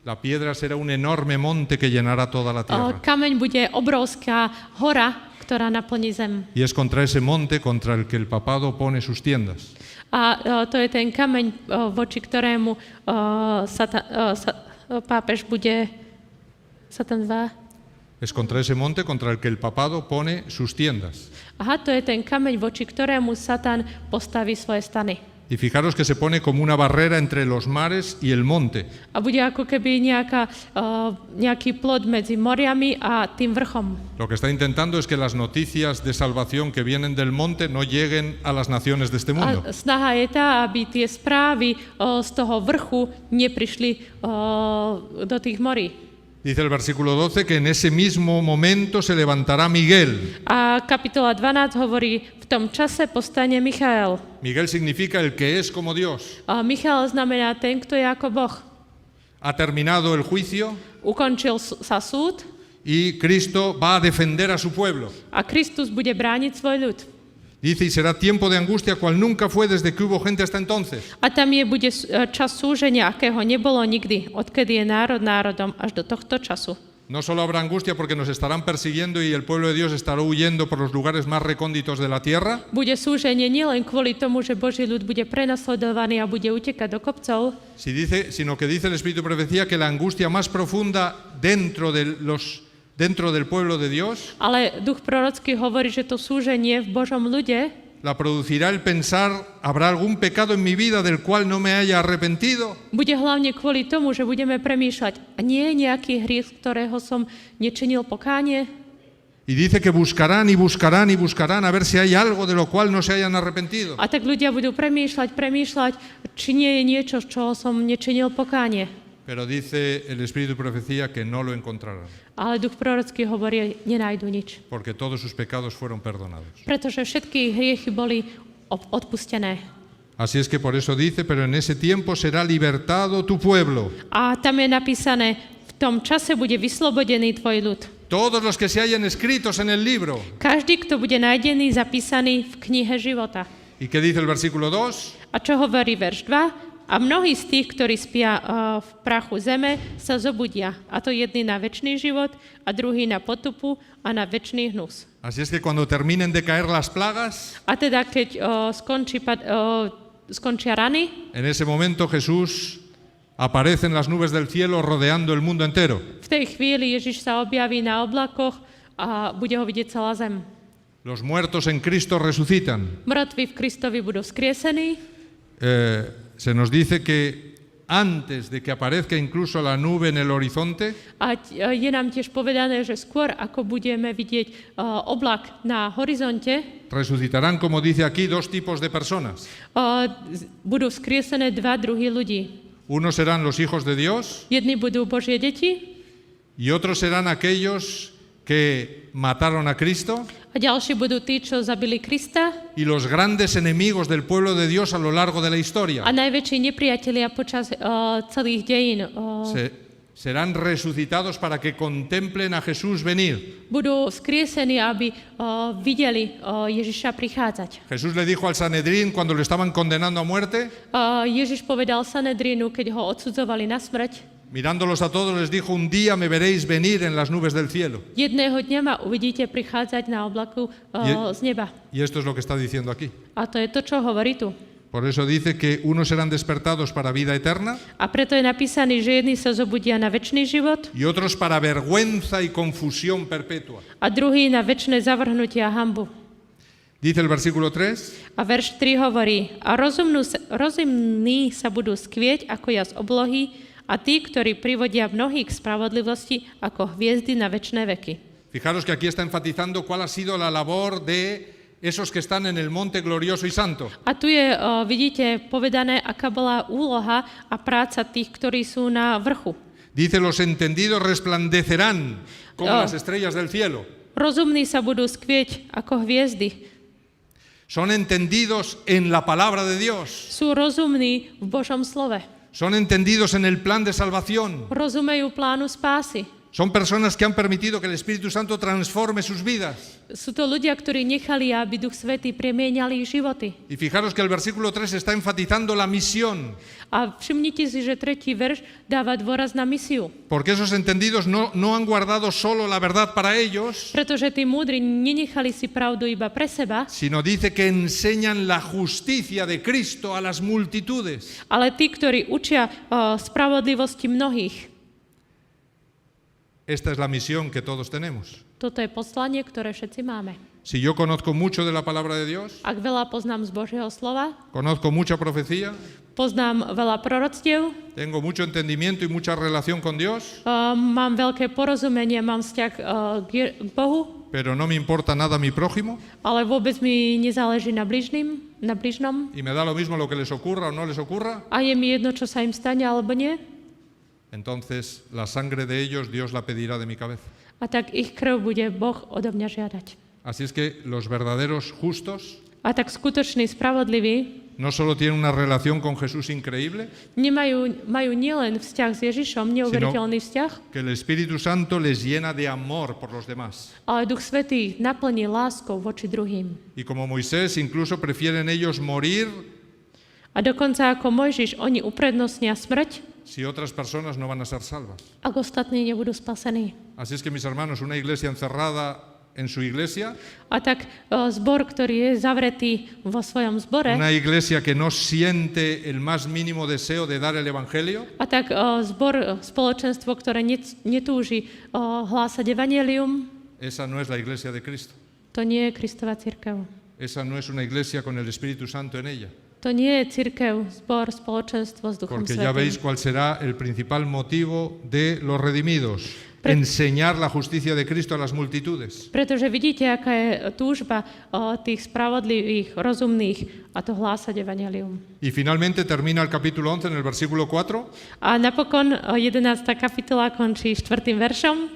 la piedra será un enorme monte que llenará toda la tierra. kameň bude obrovská hora, ktorá naplní zem. Y es contra ese monte contra el que el papado pone sus tiendas. A to je ten kameň, voči ktorému pápež bude... Satan 2. Es contra ese monte contra el que el papado pone sus tiendas. Aha, to je ten kameň, voči ktorému Satan postaví svoje stany. Y fijaros que se pone como una barrera entre los mares y el monte. A bude ako keby nejaký plod medzi moriami a tým vrchom. Lo que está intentando es que las noticias de salvación que vienen del monte no lleguen a las naciones de este mundo. A snaha je tá, aby tie správy z toho vrchu neprišli do tých morí. Dice el versículo 12 que en ese mismo momento se levantará Miguel. A kapitola 12 hovorí, v tom čase postane Michael. Miguel significa el que es como Dios. A Michael znamená ten, kto je ako Boh. Ha terminado el juicio Ukončil sa súd y Cristo va a defender a su pueblo. a Kristus bude brániť svoj ľud. Dice, y será tiempo de angustia cual nunca fue desde que hubo gente hasta entonces. A tam bude čas súženia, akého nebolo nikdy, odkedy je národ národom až do tohto času. No solo habrá angustia porque nos estarán persiguiendo y el pueblo de Dios estará huyendo por los lugares más recónditos de la tierra, Bude súženie nielen kvôli tomu, že Boží ľud bude prenasledovaný a bude utekať do kopcov, sino que dice el Espíritu Profecía que la angustia más profunda dentro del pueblo de Dios ale duch prorocký hovorí, že to súženie v Božom ľude la producirá el pensar, ¿habrá algún pecado en mi vida del cual no me haya arrepentido? bude hlavne kvôli tomu, že budeme premýšľať, a nie je nejaký hriech, z ktorého som nečinil pokánie? Y dice que buscarán y buscarán y buscarán a ver si hay algo de lo cual no se hayan arrepentido. A tak ľudia budú premýšľať, či nie je niečo, z čoho som nečinil pokánie. Pero dice el Espíritu de Profecía que no lo encontrarán, Ale duch prorocký hovorí, nenájdu nič. porque todos sus pecados fueron perdonados. Pretože všetky hriechy boli odpustené. Así es que por eso dice, pero en ese tiempo será libertado tu pueblo. A tam je napísané, v tom čase bude vyslobodený tvoj ľud. Todos los que se hayan escritos en el libro. Každý, kto bude nájdený, zapísaný v knihe života. ¿Y qué dice el versículo 2? A čo hovorí verš 2? A mnohí z tých, ktorí spia v prachu zeme, sa zobudia. A to jedný na večný život, a druhý na potupu a na večný hnus. Así es que cuando terminen de caer las plagas, A teda, keď skončia rany, en ese momento Jesús aparece en las nubes del cielo rodeando el mundo entero. v tej chvíli Ježiš sa objaví na oblakoch a bude ho vidieť celá zem. Los muertos en Cristo resucitan. Mŕtvi v Kristovi budú vzkriesení. Se nos dice que antes de que aparezca incluso la nube en el horizonte, A je nám tiež povedané, že skôr ako budeme vidieť oblak na horizonte, resucitarán, como dice aquí, dos tipos de personas. budú vzkriesené dva druhy ľudí. Unos serán los hijos de Dios Jedni budú Božie deti y otros serán aquellos que mataron a Cristo a ďalší budú tí, čo zabili Krista y los grandes enemigos del pueblo de Dios a lo largo de la historia. a najväčší nepriatelia počas celých dejín. Serán resucitados para que contemplen a Jesús venir. Budú vzkriesení, aby videli Ježiša prichádzať. Jesús le dijo al Sanedrín cuando lo estaban condenando a muerte, Ježiš povedal Sanedrínu, keď ho odsudzovali na smrť, mirándolos a todos les dijo, un día me veréis venir en las nubes del cielo. jedného dňa ma uvidíte prichádzať na oblaku z neba. Y esto es lo que está diciendo aquí. A to je to, čo hovorí tu. Por eso dice que unos serán despertados para vida eterna A preto je napísaný, že jedni sa zobudia na večný život y otros para vergüenza y confusión perpetua. a druhý na večné zavrhnutie a hanbu. Dice el versículo 3, A verš 3 hovorí, a rozumní sa budú skvieť ako jas oblohy a tí, ktorí privodia mnohých k spravodlivosti ako hviezdy na večné veky. fijaros que aquí está enfatizando cuál ha sido la labor de esos que están en el monte glorioso y santo. A tu je, vidíte, povedané, aká bola úloha a práca tých, ktorí sú na vrchu. Dice, los entendidos resplandecerán como las estrellas del cielo. Rozumní sa budú skvieť ako hviezdy. Son entendidos en la palabra de Dios. Sú rozumní v Božom slove. Son entendidos en el plan de salvación. Rozumejú plánu spásy. Son personas que han permitido que el Espíritu Santo transforme sus vidas. Sú to ľudia, ktorí nechali, aby Duch Svätý premieniali ich životy. Y fijaros que el versículo 3 está enfatizando la misión. A všimnite si, že 3. verš dáva dôraz na misiu. Porque esos entendidos no han guardado solo la verdad para ellos, Pretože tí múdri nenechali si pravdu iba pre seba, sino dice que enseñan la justicia de Cristo a las multitudes. ale tí, ktorí učia spravodlivosti mnohých. Esta es la misión que todos tenemos. Toto je poslanie, ktoré všetci máme. Si yo conozco mucho de la palabra de Dios, Ak veľa poznám z Božieho slova, conozco mucha profecía, poznám veľa proroctiev, tengo mucho entendimiento y mucha relación con Dios, mám veľké porozumenie, mám vzťah k Bohu, pero no me importa nada mi prójimo ale vôbec mi nezáleží na bližnom y me da lo mismo lo que les ocurra o no les ocurra, a je mi jedno, čo sa im stane alebo nie, entonces la sangre de ellos Dios la pedirá de mi cabeza. a tak ich krv bude Boh odo mňa žiadať. Así es que los verdaderos justos A tak skutoční spravodliví no solo tienen una relación con Jesús increíble, majú nielen vzťah s Ježišom, neuveriteľný vzťah, que el Espíritu Santo les llena de amor por los demás. ale Duch Svätý naplní láskou voči druhým. Y como Moisés, incluso prefieren ellos morir A dokonca ako Mojžiš, oni uprednostnia smrť, si otras personas no van a ser salvas. ak ostatní nebudú spasení. Así es que, mis hermanos, una iglesia encerrada en su iglesia, A tak zbor, ktorý je zavretý vo svojom zbore, una iglesia que no siente el más mínimo deseo de dar el evangelio, a tak zbor, spoločenstvo, ktoré netúži hlásať evanjelium, esa no es la iglesia de Cristo. to nie je Kristova cirkev. Esa no es una iglesia con el Espíritu Santo en ella. To nie je cirkev, zbor, spoločenstvo s Duchom Porque ya veis Svätým. cuál será el principal motivo de los redimidos. enseñar la justicia de Cristo a las multitudes. Pretože vidíte, aká je túžba tých spravodlivých, rozumných, a to hlásať evanjelium. Y finalmente termina el capítulo 11 en el versículo 4. A napokon 11. kapitola končí 4. veršom.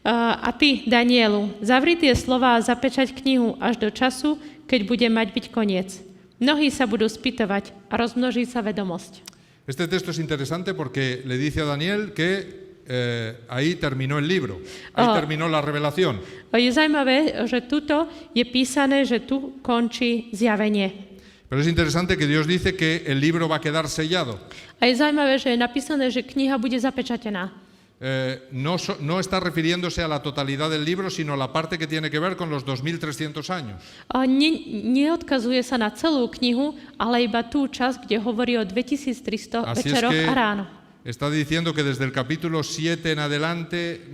A ty, Danielu, zavri tie slova a zapečať knihu až do času, keď bude mať byť koniec. Mnohí sa budú spýtovať a rozmnoží sa vedomosť. Este texto es interesante porque le dice a Daniel que ahí terminó el libro, ahí terminó la revelación. Je zaujímavé, že tuto je písané, že tu končí zjavenie. Pero es interesante que Dios dice que el libro va a quedar sellado. A je zaujímavé, že je napísané, že kniha bude zapečatená. No está refiriéndose a la totalidad del libro, sino la parte que tiene que ver con los 2300 años. Neodkazuje sa na celú knihu, ale iba tú časť, kde hovorí o 2300 večeroch a ráno. Está diciendo que desde el capítulo 7 en adelante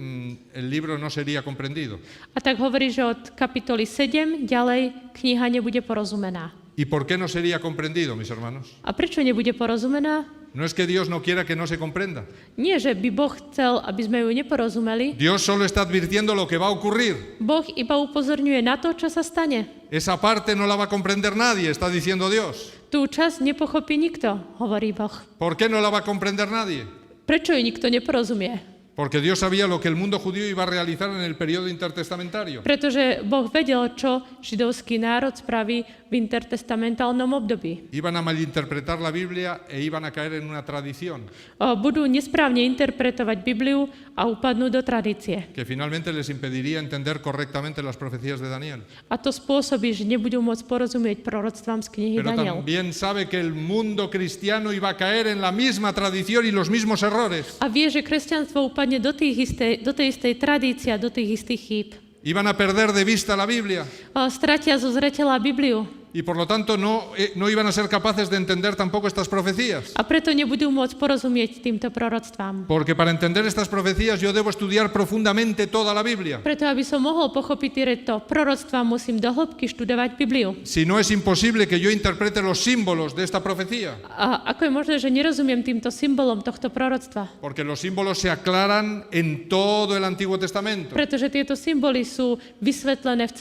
el libro no sería comprendido. A tak hovorí, že od kapitoly 7 ďalej kniha nebude porozumená. ¿Y por qué no sería comprendido, mis hermanos? A prečo nebude porozumená? No es que Dios no quiera que no se comprenda. Nie, že by Boh chcel, aby sme ju neporozumeli. Dios solo está advirtiendo lo que va a ocurrir. Boh iba upozorňuje na to, čo sa stane. Esa parte no la va a comprender nadie, está diciendo Dios. Tú časť nepochopí nikto, hovorí Boh. ¿Por qué no la va a comprender nadie? Prečo ju nikto neporozumie? Porque Dios sabía lo que el mundo judío iba a realizar en el periodo intertestamentario. Pretože Boh vedel, čo židovský národ spraví v intertestamentálnom období. Iban a malinterpretar la Biblia e iban a caer en una tradición. Budú nesprávne interpretovať Bibliu a upadnú do tradície. Que finalmente les impediría entender correctamente las profecías de Daniel. A to spôsobí, že nebudú môcť porozumieť proroctvám z knihy Pero Daniel. también sabe que el mundo cristiano iba a caer en la misma tradición y los mismos errores. A vie, že kresťanstvo upadne do tej istej tradície a do tých istých chýb. Iban a perder de vista la Biblia. Stratia zo zreteľa Bibliu. Y por lo tanto no iban a ser capaces de entender tampoco estas profecías. A preto nebudú môcť porozumieť týmto proroctvám. Porque para entender estas profecías yo debo estudiar profundamente toda la Biblia. Preto, aby som mohol pochopiť tieto proroctvá, musím do hĺbky študovať Bibliu. Si no es imposible que yo interprete los símbolos de esta profecía. A ako je možné, že nerozumiem týmto symbolom tohto proroctva? Porque los símbolos se aclaran en todo el Antiguo Testamento. Pretože tieto symboly sú vysvetlené v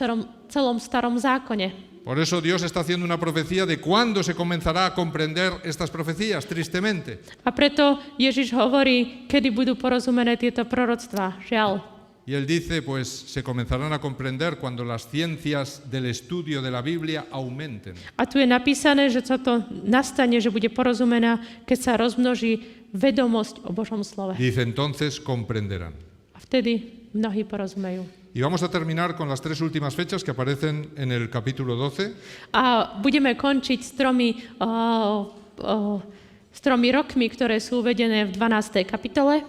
celom starom zákone. Por eso Dios está haciendo una profecía de cuándo se comenzará a comprender estas profecías, tristemente. A preto Ježiš hovorí, kedy budú porozumené tieto proroctvá. Žiaľ. Y él dice, pues se comenzarán a comprender cuando las ciencias del estudio de la Biblia aumenten. A tu je napísané, že to nastane, že bude porozumená, keď sa rozmnoží vedomosť o Božom slove. Dice, entonces comprenderán. A vtedy mnohí porozumejú. Y vamos a terminar con las tres últimas fechas que aparecen en el capítulo 12. A budeme končiť s tromi rokmi, ktoré sú uvedené v 12. kapitole.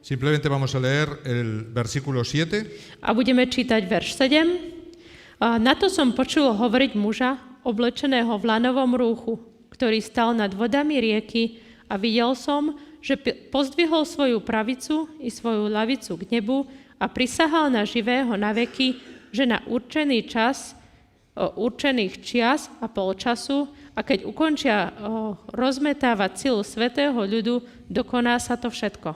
Simplemente vamos a leer el versículo 7. A budeme čítať verš 7. Na to som počul hovoriť muža, oblečeného v lanovom rúchu, ktorý stal nad vodami rieky, a videl som, že pozdvihol svoju pravicu i svoju ľavicu k nebu a prisahal na živého na veky, že na určený čas, určených čias a polčasu, a keď ukončia rozmetávať silu svätého ľudu, dokoná sa to všetko.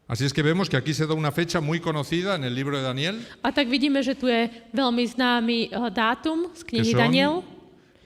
Así es que vemos que aquí se da una fecha muy conocida en el libro de Daniel. A tak vidíme, že tu je veľmi známy dátum z knihy Daniel.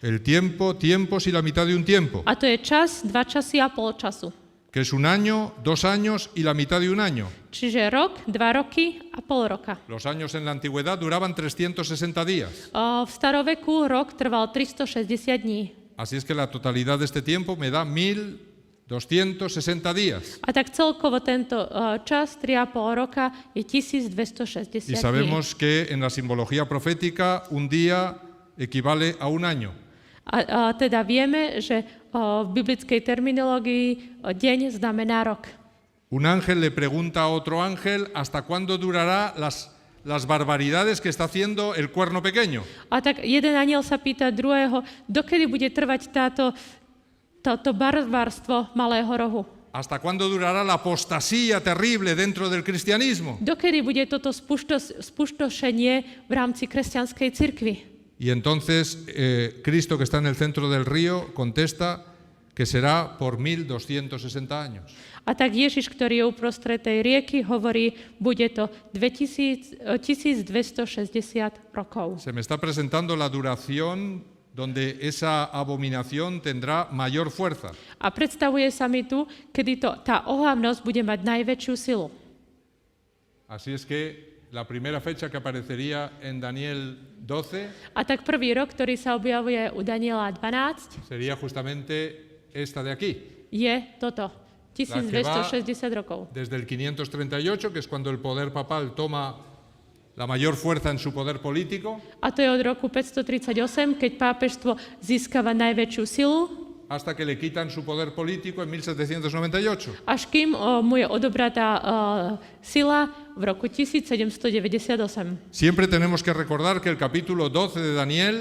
El tiempo, tiempos y la mitad de un tiempo. A to je čas, 2 časy a pol času. Que es un año, 2 años y la mitad de un año. Čiže rok, 2 roky a pol roka. Los años en la antigüedad duraban 360 días. V staroveku rok trval 360 dní. Así es que la totalidad de este tiempo me da 1260 días. A tak celkovo tento čas, 3,5 roka, je 1260 Y dní. sabemos que en la simbología profética un día equivale a un año. A teda vieme, že v biblickej terminológii deň znamená rok. Un ángel le pregunta a otro ángel hasta cuándo durará las barbaridades que está haciendo el cuerno pequeño. A tak jeden anjel sa pýta druhého, dokedy bude trvať táto barbarstvo malého rohu. ¿Hasta cuándo durará la apostasía terrible dentro del cristianismo? Dokedy bude toto spustošenie v rámci kresťanskej cirkvi? Y entonces Cristo, que está en el centro del río, contesta que que será por 1260 años. A tak Ježiš, ktorý je uprostred tej rieky, hovorí, bude to 1260 rokov. Se me está presentando la duración donde esa abominación tendrá mayor fuerza. A predstavuje sa mi tu, kedy tá ohavnosť bude mať najväčšiu silu. Así es que la primera fecha que aparecería en Daniel 12 A tak prvý rok, ktorý sa objavuje u Daniela 12, sería justamente esta de aquí. je toto. 1260 rokov. Desde el 538, que es cuando el poder papal toma la mayor fuerza en su poder político, A to je od roku 538, keď pápežstvo získava najväčšiu silu, hasta que le quitan su poder político en 1798. až kým mu je odobratá sila v roku 1798. Siempre tenemos que recordar que el capítulo 12 de Daniel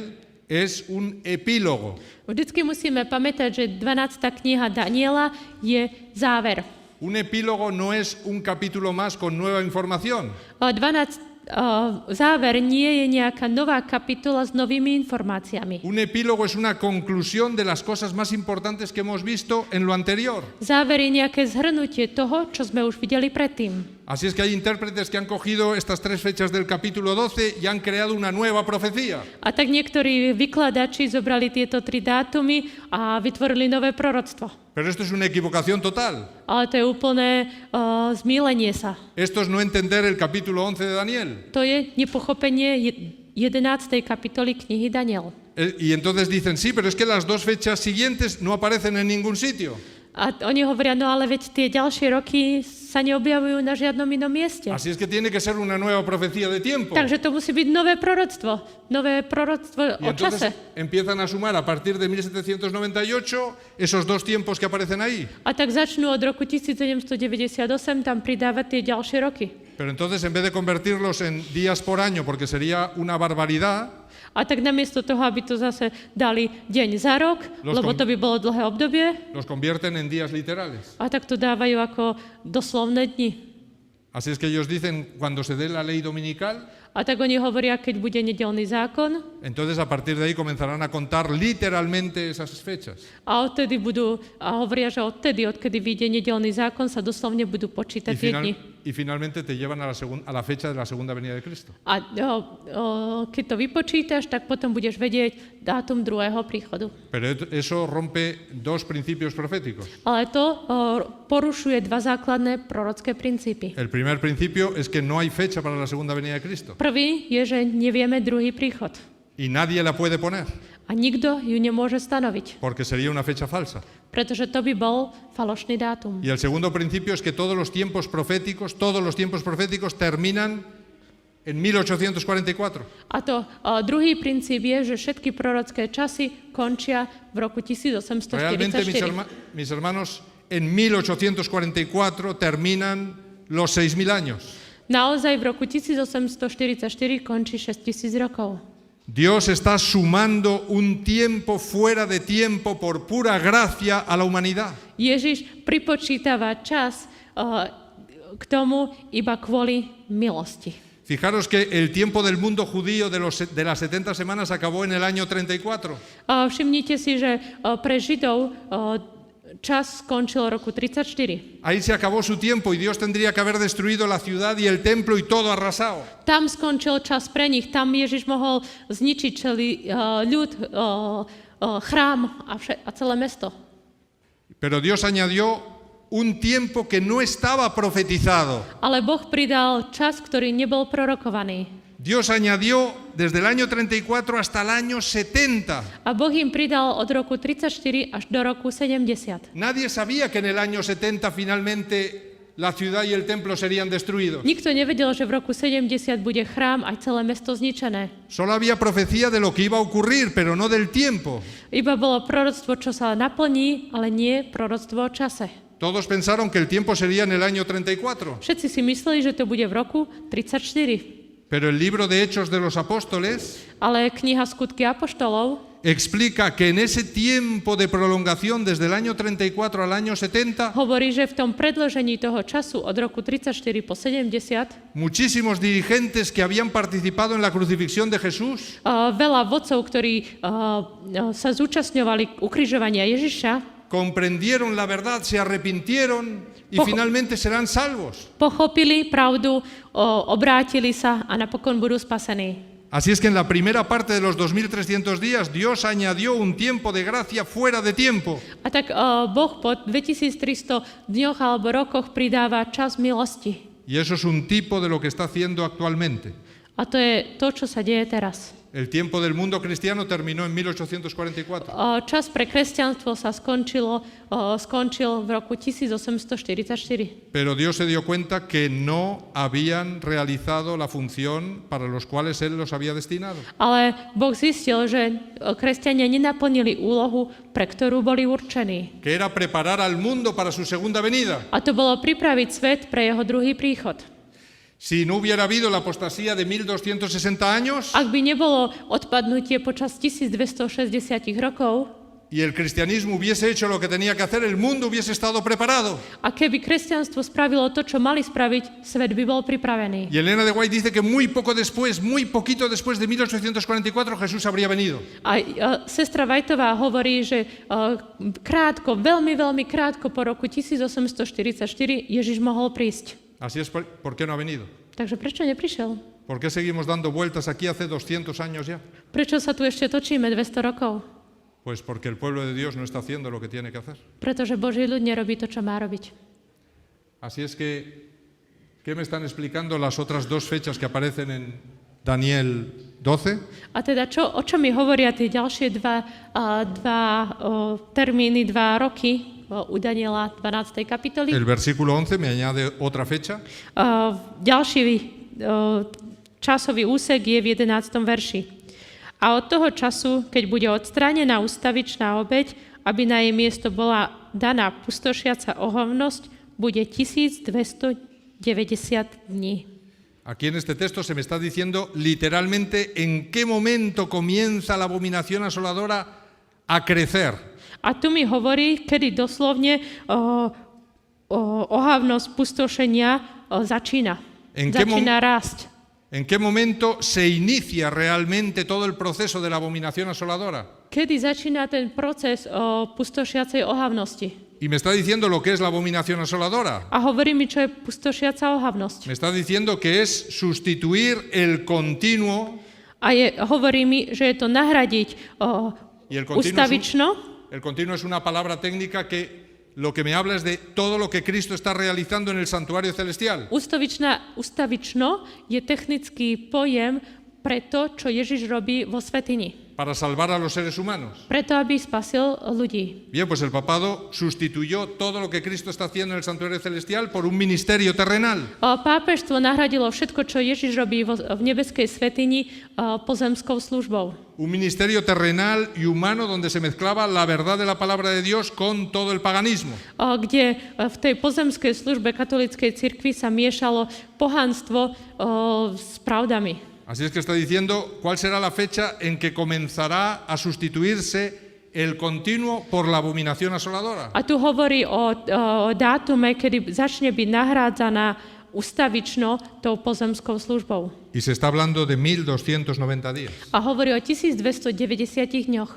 es un epílogo. Vždycky musíme pamätať, že 12. kniha Daniela je záver. Un epílogo no es un capítulo más con nueva información. 12. Záver nie je nejaká nová kapitola s novými informáciami. Un epílogo es una conclusión de las cosas más importantes que hemos visto en lo anterior. Záver je nejaké zhrnutie toho, čo sme už videli predtým. Así es que hay intérpretes que han cogido estas tres fechas del capítulo 12 y han creado una nueva profecía. A tak niektorí vykladači zobrali tieto tri dátumy a vytvorili nové proroctvo. Pero esto es una equivocación total. Ale to je úplné zmýlenie sa. Esto es no entender el capítulo 11 de Daniel. To je nepochopenie 11. kapitoly knihy Daniel. Y entonces dicen, sí, pero es que las dos fechas siguientes no aparecen en ningún sitio. A oni hovoria, no ale veď tie ďalšie roky sa neobjavujú na žiadnom inom mieste. Así es que tiene que ser una nueva profecía de tiempo. Takže to musí byť nové proroctvo Y o čase. entonces empiezan a sumar a partir de 1798 esos dos tiempos que aparecen ahí. A tak začnú od roku 1798 tam pridávať tie ďalšie roky. Pero entonces en vez de convertirlos en días por año, porque sería una barbaridad, A tak namiesto toho, aby to zase dali deň za rok, lebo to by bolo dlhé obdobie, los convierten en días literales. a tak to dávajú ako doslovné dni. Así es que ellos dicen, cuando se dé la ley dominical, A tak oni hovoria, keď bude nedeľný zákon, entonces a partir de ahí comenzarán a contar literalmente esas fechas. a hovoria, že odkedy vyjde nedeľný zákon, sa doslovne budú počítať tie dni. Y finalmente te llevan a la fecha de la segunda venida de Cristo. A keď to vypočítaš, tak potom budeš vedieť dátum druhého príchodu. Pero eso rompe dos principios proféticos. Ale to porušuje dva základné prorocké princípy. El primer principio es que no hay fecha para la segunda venida de Cristo. Prvý je, že nevieme druhý príchod. Y nadie la puede poner, A nikto ju nemôže stanoviť, porque sería una fecha falsa. pretože to by bol falošný dátum. Y el segundo principio es que todos los tiempos proféticos terminan en 1844. A to druhý princíp je, že všetky prorocké časy končia v roku Realmente, 1844. mis hermanos, en 1844 terminan los 6.000 años. Naozaj v roku 1844 končí 6000 rokov. Dios está sumando un tiempo fuera de tiempo por pura gracia a la humanidad. Ježiš pripočítava čas k tomu iba kvôli milosti. Fijaros que el tiempo del mundo judío de las 70 semanas acabó en el año 34. Všimnite si, že pre Židov čas skončil roku 34. Ahí se acabó su tiempo y Dios tendría que haber destruido la ciudad y el templo y todo arrasado. Tam skončil čas pre nich, tam Ježiš mohol zničiť celý ľud, chrám a celé mesto. Pero Dios añadió un tiempo que no estaba profetizado. Ale Boh pridal čas, ktorý nebol prorokovaný. Dios añadió desde el año 34 hasta el año 70. A Boh im pridal od roku 34 až do roku 70. Nadie sabía que en el año 70 finalmente la ciudad y el templo serían destruidos. Nikto nevedel, že v roku 70 bude chrám aj celé mesto zničené. Solo había profecía de lo que iba a ocurrir, pero no del tiempo. Iba bolo proroctvo, čo sa naplní, ale nie proroctvo o čase. Todos pensaron que el tiempo sería en el año 34. Všetci si mysleli, že to bude v roku 34. Pero el libro de Hechos de los Apóstoles Ale kniha Skutky apoštolov explica que en ese tiempo de prolongación desde el año 34 al año 70, hovorí, že v tom predĺžení toho času od roku 34 po 70 muchísimos dirigentes que habían participado en la crucifixión de Jesús veľa vodcov, ktorí sa zúčastňovali ukrižovania Ježiša, comprendieron la verdad, se arrepintieron y finalmente serán salvos. Pochopili pravdu, obrátili sa a napokon budú spasení. Así es que en la primera parte de los 2300 días Dios añadió un tiempo de gracia fuera de tiempo. A tak Boh po 2300 dňoch alebo rokoch pridáva čas milosti. Y eso es un tipo de lo que está haciendo actualmente. A to je to, čo sa deje teraz. El tiempo del mundo cristiano terminó en 1844. Čas pre kresťanstvo sa skončil v roku 1844. Pero Dios se dio cuenta que no habían realizado la función para los cuales Él los había destinado. Ale Boh zistil, že kresťania nenaplnili úlohu, pre ktorú boli určení. Que era preparar al mundo para su segunda venida. A to bolo pripraviť svet pre jeho druhý príchod. Si no hubiera habido la apostasía de 1260 años Ak by nebolo odpadnutie počas 1260 rokov y el cristianismo hubiese hecho lo que tenía que hacer, el mundo hubiese estado preparado. a keby kresťanstvo spravilo to, čo mali spraviť, svet by bol pripravený. Y Elena de White dice que muy poquito después de 1844 Jesús habría venido. A sestra Whiteová hovorí, že krátko, veľmi krátko po roku 1844 Ježiš mohol prísť. Así es, ¿por qué no ha venido? Takže prečo neprišiel? ¿Por qué seguimos dando vueltas aquí hace 200 años ya? Prečo sa tu ešte točíme 200 rokov? Pues porque el pueblo de Dios no está haciendo lo que tiene que hacer. Pretože Boží ľud nerobí to, čo má robiť. Así es que, ¿qué me están explicando las otras dos fechas que aparecen en Daniel 12? A teda, o čo mi hovoria tie ďalšie dva termíny, 2 roky u Daniela 12. kapitoly? El versículo 11 me añade otra fecha. Ďalší časový úsek je v 11. verši. A od toho času, keď bude odstránená ustavičná obeť, aby na jej miesto bola daná pustošiaca ohavnosť, bude 1290 dní. Aquí en este texto se me está diciendo literalmente en qué momento comienza la abominación asoladora a crecer. A tu mi hovorí, kedy doslovne ohavnosť pustošenia začína rásť. ¿En qué momento se inicia realmente todo el proceso de la abominación asoladora? Kedy začína ten proces pustošiacej ohavnosti? Y me está diciendo lo que es la abominación asoladora. A hovorí mi, čo je pustošiaca ohavnosť. Me está diciendo que es sustituir el continuo. A hovorí mi, že je to nahradiť ustavično. El continuo es una palabra técnica que lo que me habla es de todo lo que Cristo está realizando en el santuario celestial. Ustavično je technický pojem pre to, čo Ježiš robí vo svätyni. Para salvar a los seres humanos. Preto, aby spasil ľudí. Bien, pues el papado sustituyó todo lo que Cristo está haciendo en el santuario celestial por un ministerio terrenal. Pápežstvo nahradilo všetko, čo Ježiš robí v nebeskej svätyni pozemskou službou. Un ministerio terrenal y humano donde se mezclaba la verdad de la palabra de Dios con todo el paganismo. Kde v tej pozemskej službe katolíckej cirkvi sa miešalo pohanstvo s pravdami. Así es que está diciendo cuál será la fecha en que comenzará a sustituirse el continuo por la abominación asoladora. A tu hovorí o dátume, kedy začne byť nahrádzaná ustavično tou pozemskou službou. Y se está hablando de 1290 días. A hovorí o 1290 dňoch.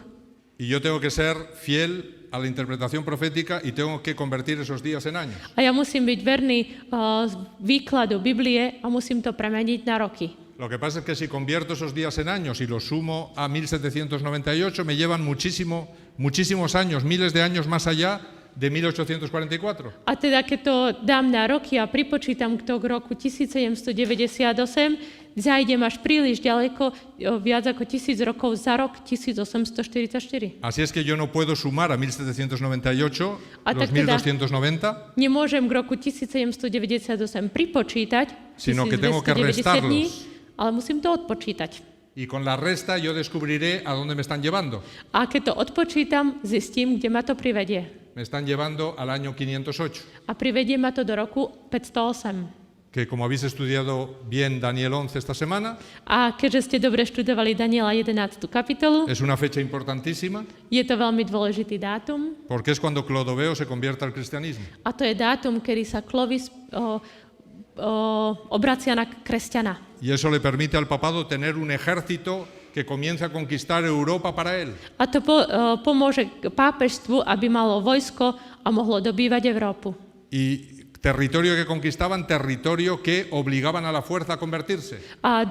Y yo tengo que ser fiel a la interpretación profética y tengo que convertir esos días en años. A ja musím byť verný výkladu Biblie a musím to premeniť na roky. Lo que pasa es que si convierto esos días en años y los sumo a 1798, me llevan muchísimos años, miles de años más allá de 1844. A teda, keď to dám na roky a pripočítam to k roku 1798, zajdem až príliš ďaleko, viac ako 1000 rokov za rok 1844. Así es que yo no puedo sumar a 1798 los 1290. Nemôžem k roku 1798 pripočítať sino que tengo que 1290 dní, ale musím to odpočítať. Y con la resta yo descubriré a dónde me están llevando. A keď to odpočítam, zistím, kde ma to privedie. Me están llevando al año 508. A privedie ma to do roku 508. Que como habéis estudiado bien Daniel 11 esta semana, a keďže ste dobre študovali Daniela 11. kapitolu, es una fecha importantísima. Je to veľmi dôležitý dátum. Porque es cuando Clodoveo se convierte al cristianismo. A to je dátum, kedy sa Clovis obracia na kresťana. Y eso le permite al papado tener un ejército que comience a conquistar Europa para él. A to pomôže pápežstvu, aby malo vojsko a mohlo dobývať Európu. Y territorio que conquistaban, territorio que obligaban a la fuerza a convertirse. A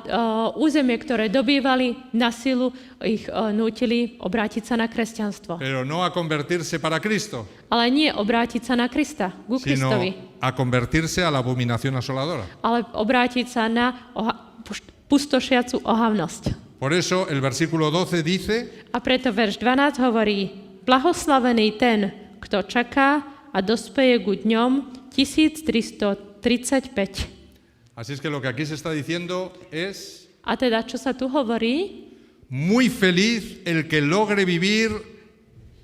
územie, ktoré dobývali na silu, ich nútili obrátiť sa na kresťanstvo. Pero no a convertirse para Cristo, Ale nie obrátiť sa na Krista, ku sino Kristovi, a convertirse a la abominación asoladora. ale obrátiť sa na pustošiacu ohavnosť. Por eso el versículo 12 dice: A preto verš 12 hovorí: Blahoslavený ten, kto čaká a dospeje ku dňom 1335. así es que lo que aquí se está diciendo es: A teda, čo sa tu hovorí? muy feliz el que logre vivir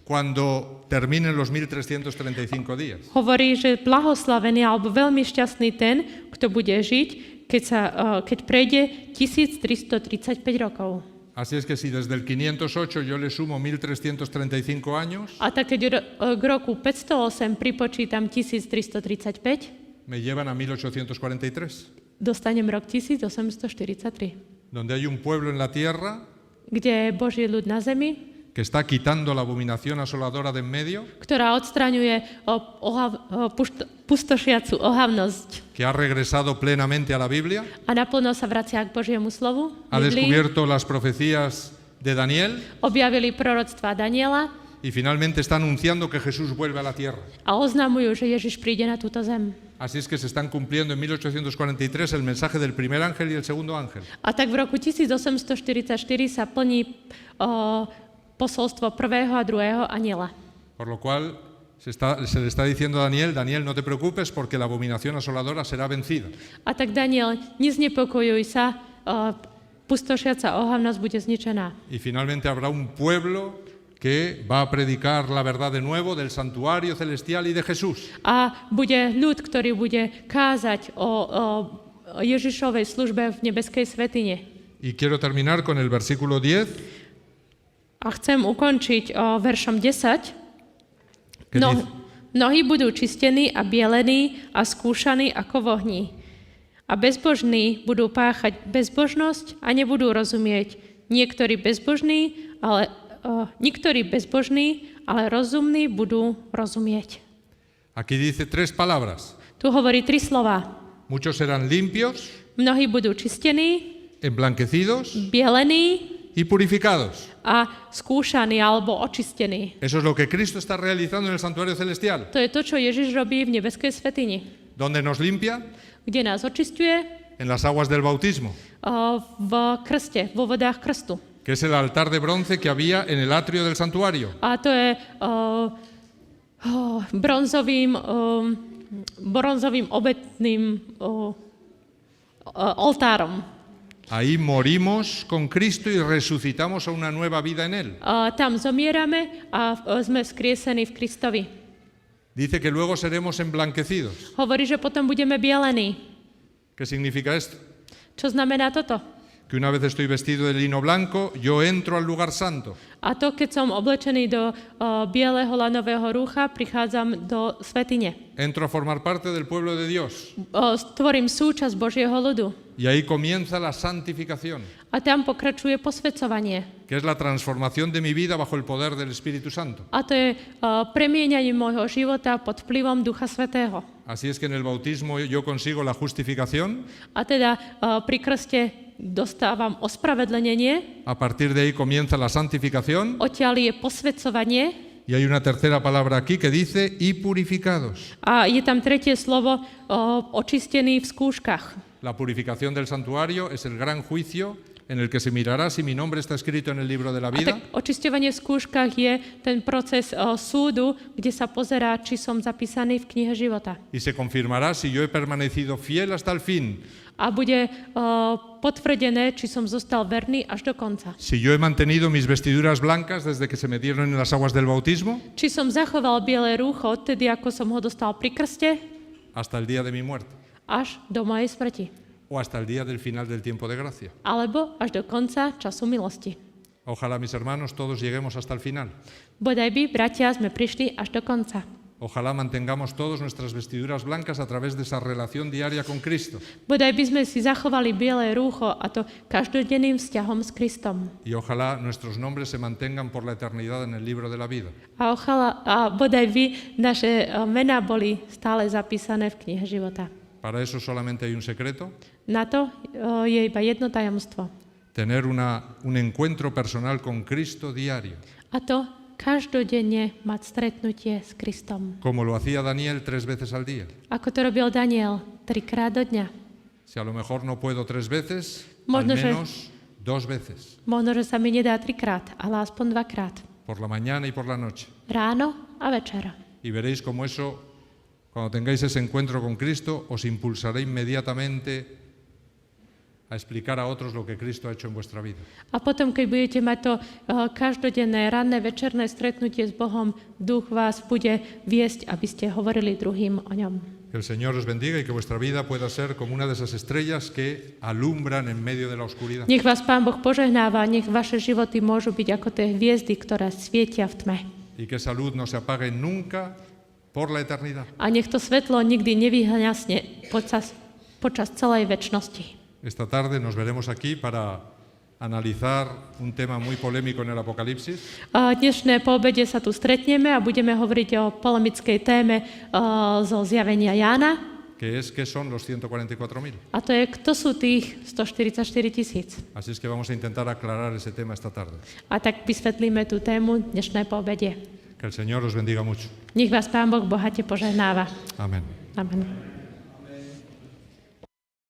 cuando terminen los 1335 días. Hovorí, že blahoslavený alebo veľmi šťastný ten, kto bude žiť, keď prejde 1335 rokov. Así es que si desde el 508 yo le sumo 1335 años, A tak keď k roku 508 pripočítam 1335, me llevan a 1843, dostanem rok 1843, donde hay un pueblo en la tierra kde je Boží ľud na zemi, que está quitando la abominación asoladora de en medio, ktorá odstraňuje pustošiacu ohavnosť que ha regresado plenamente a la Biblia, a naplno sa vracia k Božiemu slovu, ha Biblii, descubierto las profecías de Daniel objavili proroctva Daniela y finalmente está anunciando que Jesús vuelve a la tierra. a oznamujú, že Ježiš príde na túto zem. Así es que se están cumpliendo en 1843 el mensaje del primer ángel y el segundo ángel. A tak v roku 1844 sa plní posolstvo prvého a druhého anjela. Por lo cual se le está diciendo a Daniel: Daniel, no te preocupes porque la abominación asoladora será vencida. A tak Daniel, neznepokojuj sa, pustošiaca ohavnosť bude zničená. Y finalmente habrá un pueblo que va a predicar la verdad de nuevo del santuario celestial y de Jesús. A bude ľud, ktorý bude kázať o Ježišovej službe v nebeskej svätyne. Y quiero terminar con el versículo 10, A chcem ukončiť veršom 10. que dice: Mnohí budú čistení a bielení a skúšaní ako v ohni. A bezbožní budú páchať bezbožnosť a nebudú rozumieť. Niektorí bezbožní, ale rozumní budú rozumieť. aquí dice tres palabras. Tu hovorí 3 slova. Muchos serán limpios, Mnohí budú čistení, emblanquecidos bielení y purificados. a skúšaní alebo očistení. Eso es lo que Cristo está realizando en el santuario celestial, To je to, čo Ježiš robí v nebeskej svätyni. donde nos limpia Kde nás očistuje? en las aguas del bautismo, V krste, vo vodách krstu. que es el altar de bronce que había en el atrio del santuario. A to je bronzovým obetným oltárom. Ahí morimos con Cristo y resucitamos a una nueva vida en Él. Tam zomierame a sme vzkriesení v Kristovi. Dice que luego seremos emblanquecidos. Hovorí, že potom budeme bielení. ¿Qué significa esto? Čo znamená toto? Que una vez estoy vestido de lino blanco, yo entro al lugar santo. A to, keď som oblečený do bieleho lanového rúcha, prichádzam do svätyne. Entro a formar parte del pueblo de Dios. Tvorím súčasť Božieho ľudu. Y ahí comienza la santificación, A tam pokračuje posväcovanie. que es la transformación de mi vida bajo el poder del Espíritu Santo. A to je premieňanie môjho života pod vplyvom Ducha Svätého. Así es que en el bautismo yo consigo la justificación. A teda pri krste dostávam ospravedlnenie, A partir de ahí comienza la santificación. odtiaľ je posväcovanie Y hay una tercera palabra aquí que dice y purificados. a je tam tretie slovo očistený v skúškach. La purificación del santuario es el gran juicio en el que se mirará si mi nombre está escrito en el libro de la A vida. tak očisťovanie v skúškach je ten proces súdu, kde sa pozerá, či som zapísaný v knihe života. Y se confirmará si yo he permanecido fiel hasta el fin, A bude potvrdené, či som zostal verný až do konca. si yo he mantenido mis vestiduras blancas desde que se metieron en las aguas del bautismo Či som zachoval biele rúcho odtedy, ako som ho dostal pri krste, hasta el día de mi muerte až do mojej smrti. o hasta el día del final del tiempo de gracia. Alebo až do konca času milosti. Ojalá, mis hermanos, todos lleguemos hasta el final. Bodaj by, bratia, sme prišli až do konca. Ojalá mantengamos todas nuestras vestiduras blancas a través de esa relación diaria con Cristo. Bodaj by sme si zachovali biele rúcho a to každodenným vzťahom s Kristom. Y ojalá nuestros nombres se mantengan por la eternidad en el libro de la vida. A bodaj naše mená boli stále zapísané v knihe života. Para eso solamente hay un secreto. Na to je iba jedno tajomstvo. Tener un encuentro personal con Cristo diario. A to každodenne mať stretnutie s Kristom. Como lo hacía Daniel 3 veces al día. Ako to robil Daniel 3-krát do dňa. Si a lo mejor no puedo 3 veces, Možno, al menos 2 veces. Možno, že sa mi nedá 3-krát, ale aspoň 2-krát. Por la mañana y por la noche. Ráno a večer. Y veréis cómo eso, cuando tengáis ese encuentro con Cristo, os impulsará inmediatamente a explicar a otros lo que Cristo ha hecho en vuestra vida. A potom, keď budete mať to každodenné ranné večerné stretnutie s Bohom, duch vás bude viesť, aby ste hovorili druhým o ňom. Que el Señor os bendiga y que vuestra vida pueda ser como una de esas estrellas que alumbran en medio de la oscuridad. Nech vás Pán Boh požehnáva, nech vaše životy môžu byť ako tie hviezdy, ktoré svietia v tme. Y que esa luz no se apague nunca por la eternidad. A nech to svetlo nikdy nevyhasne počas celej večnosti. Esta tarde nos veremos aquí para analizar un tema muy polémico en el Apocalipsis. Dnešné po obede sa tu stretneme a budeme hovoriť o polemickej téme zo zjavenia Jána. ¿Qué son los 144.000? A to je, kto sú tých 144 000. Así es que vamos a intentar aclarar ese tema esta tarde. A tak vysvetlíme tú tému dnešné po obede. Que el Señor os bendiga mucho. Nech vás Pán Boh bohate požehnáva. Amén. Amen.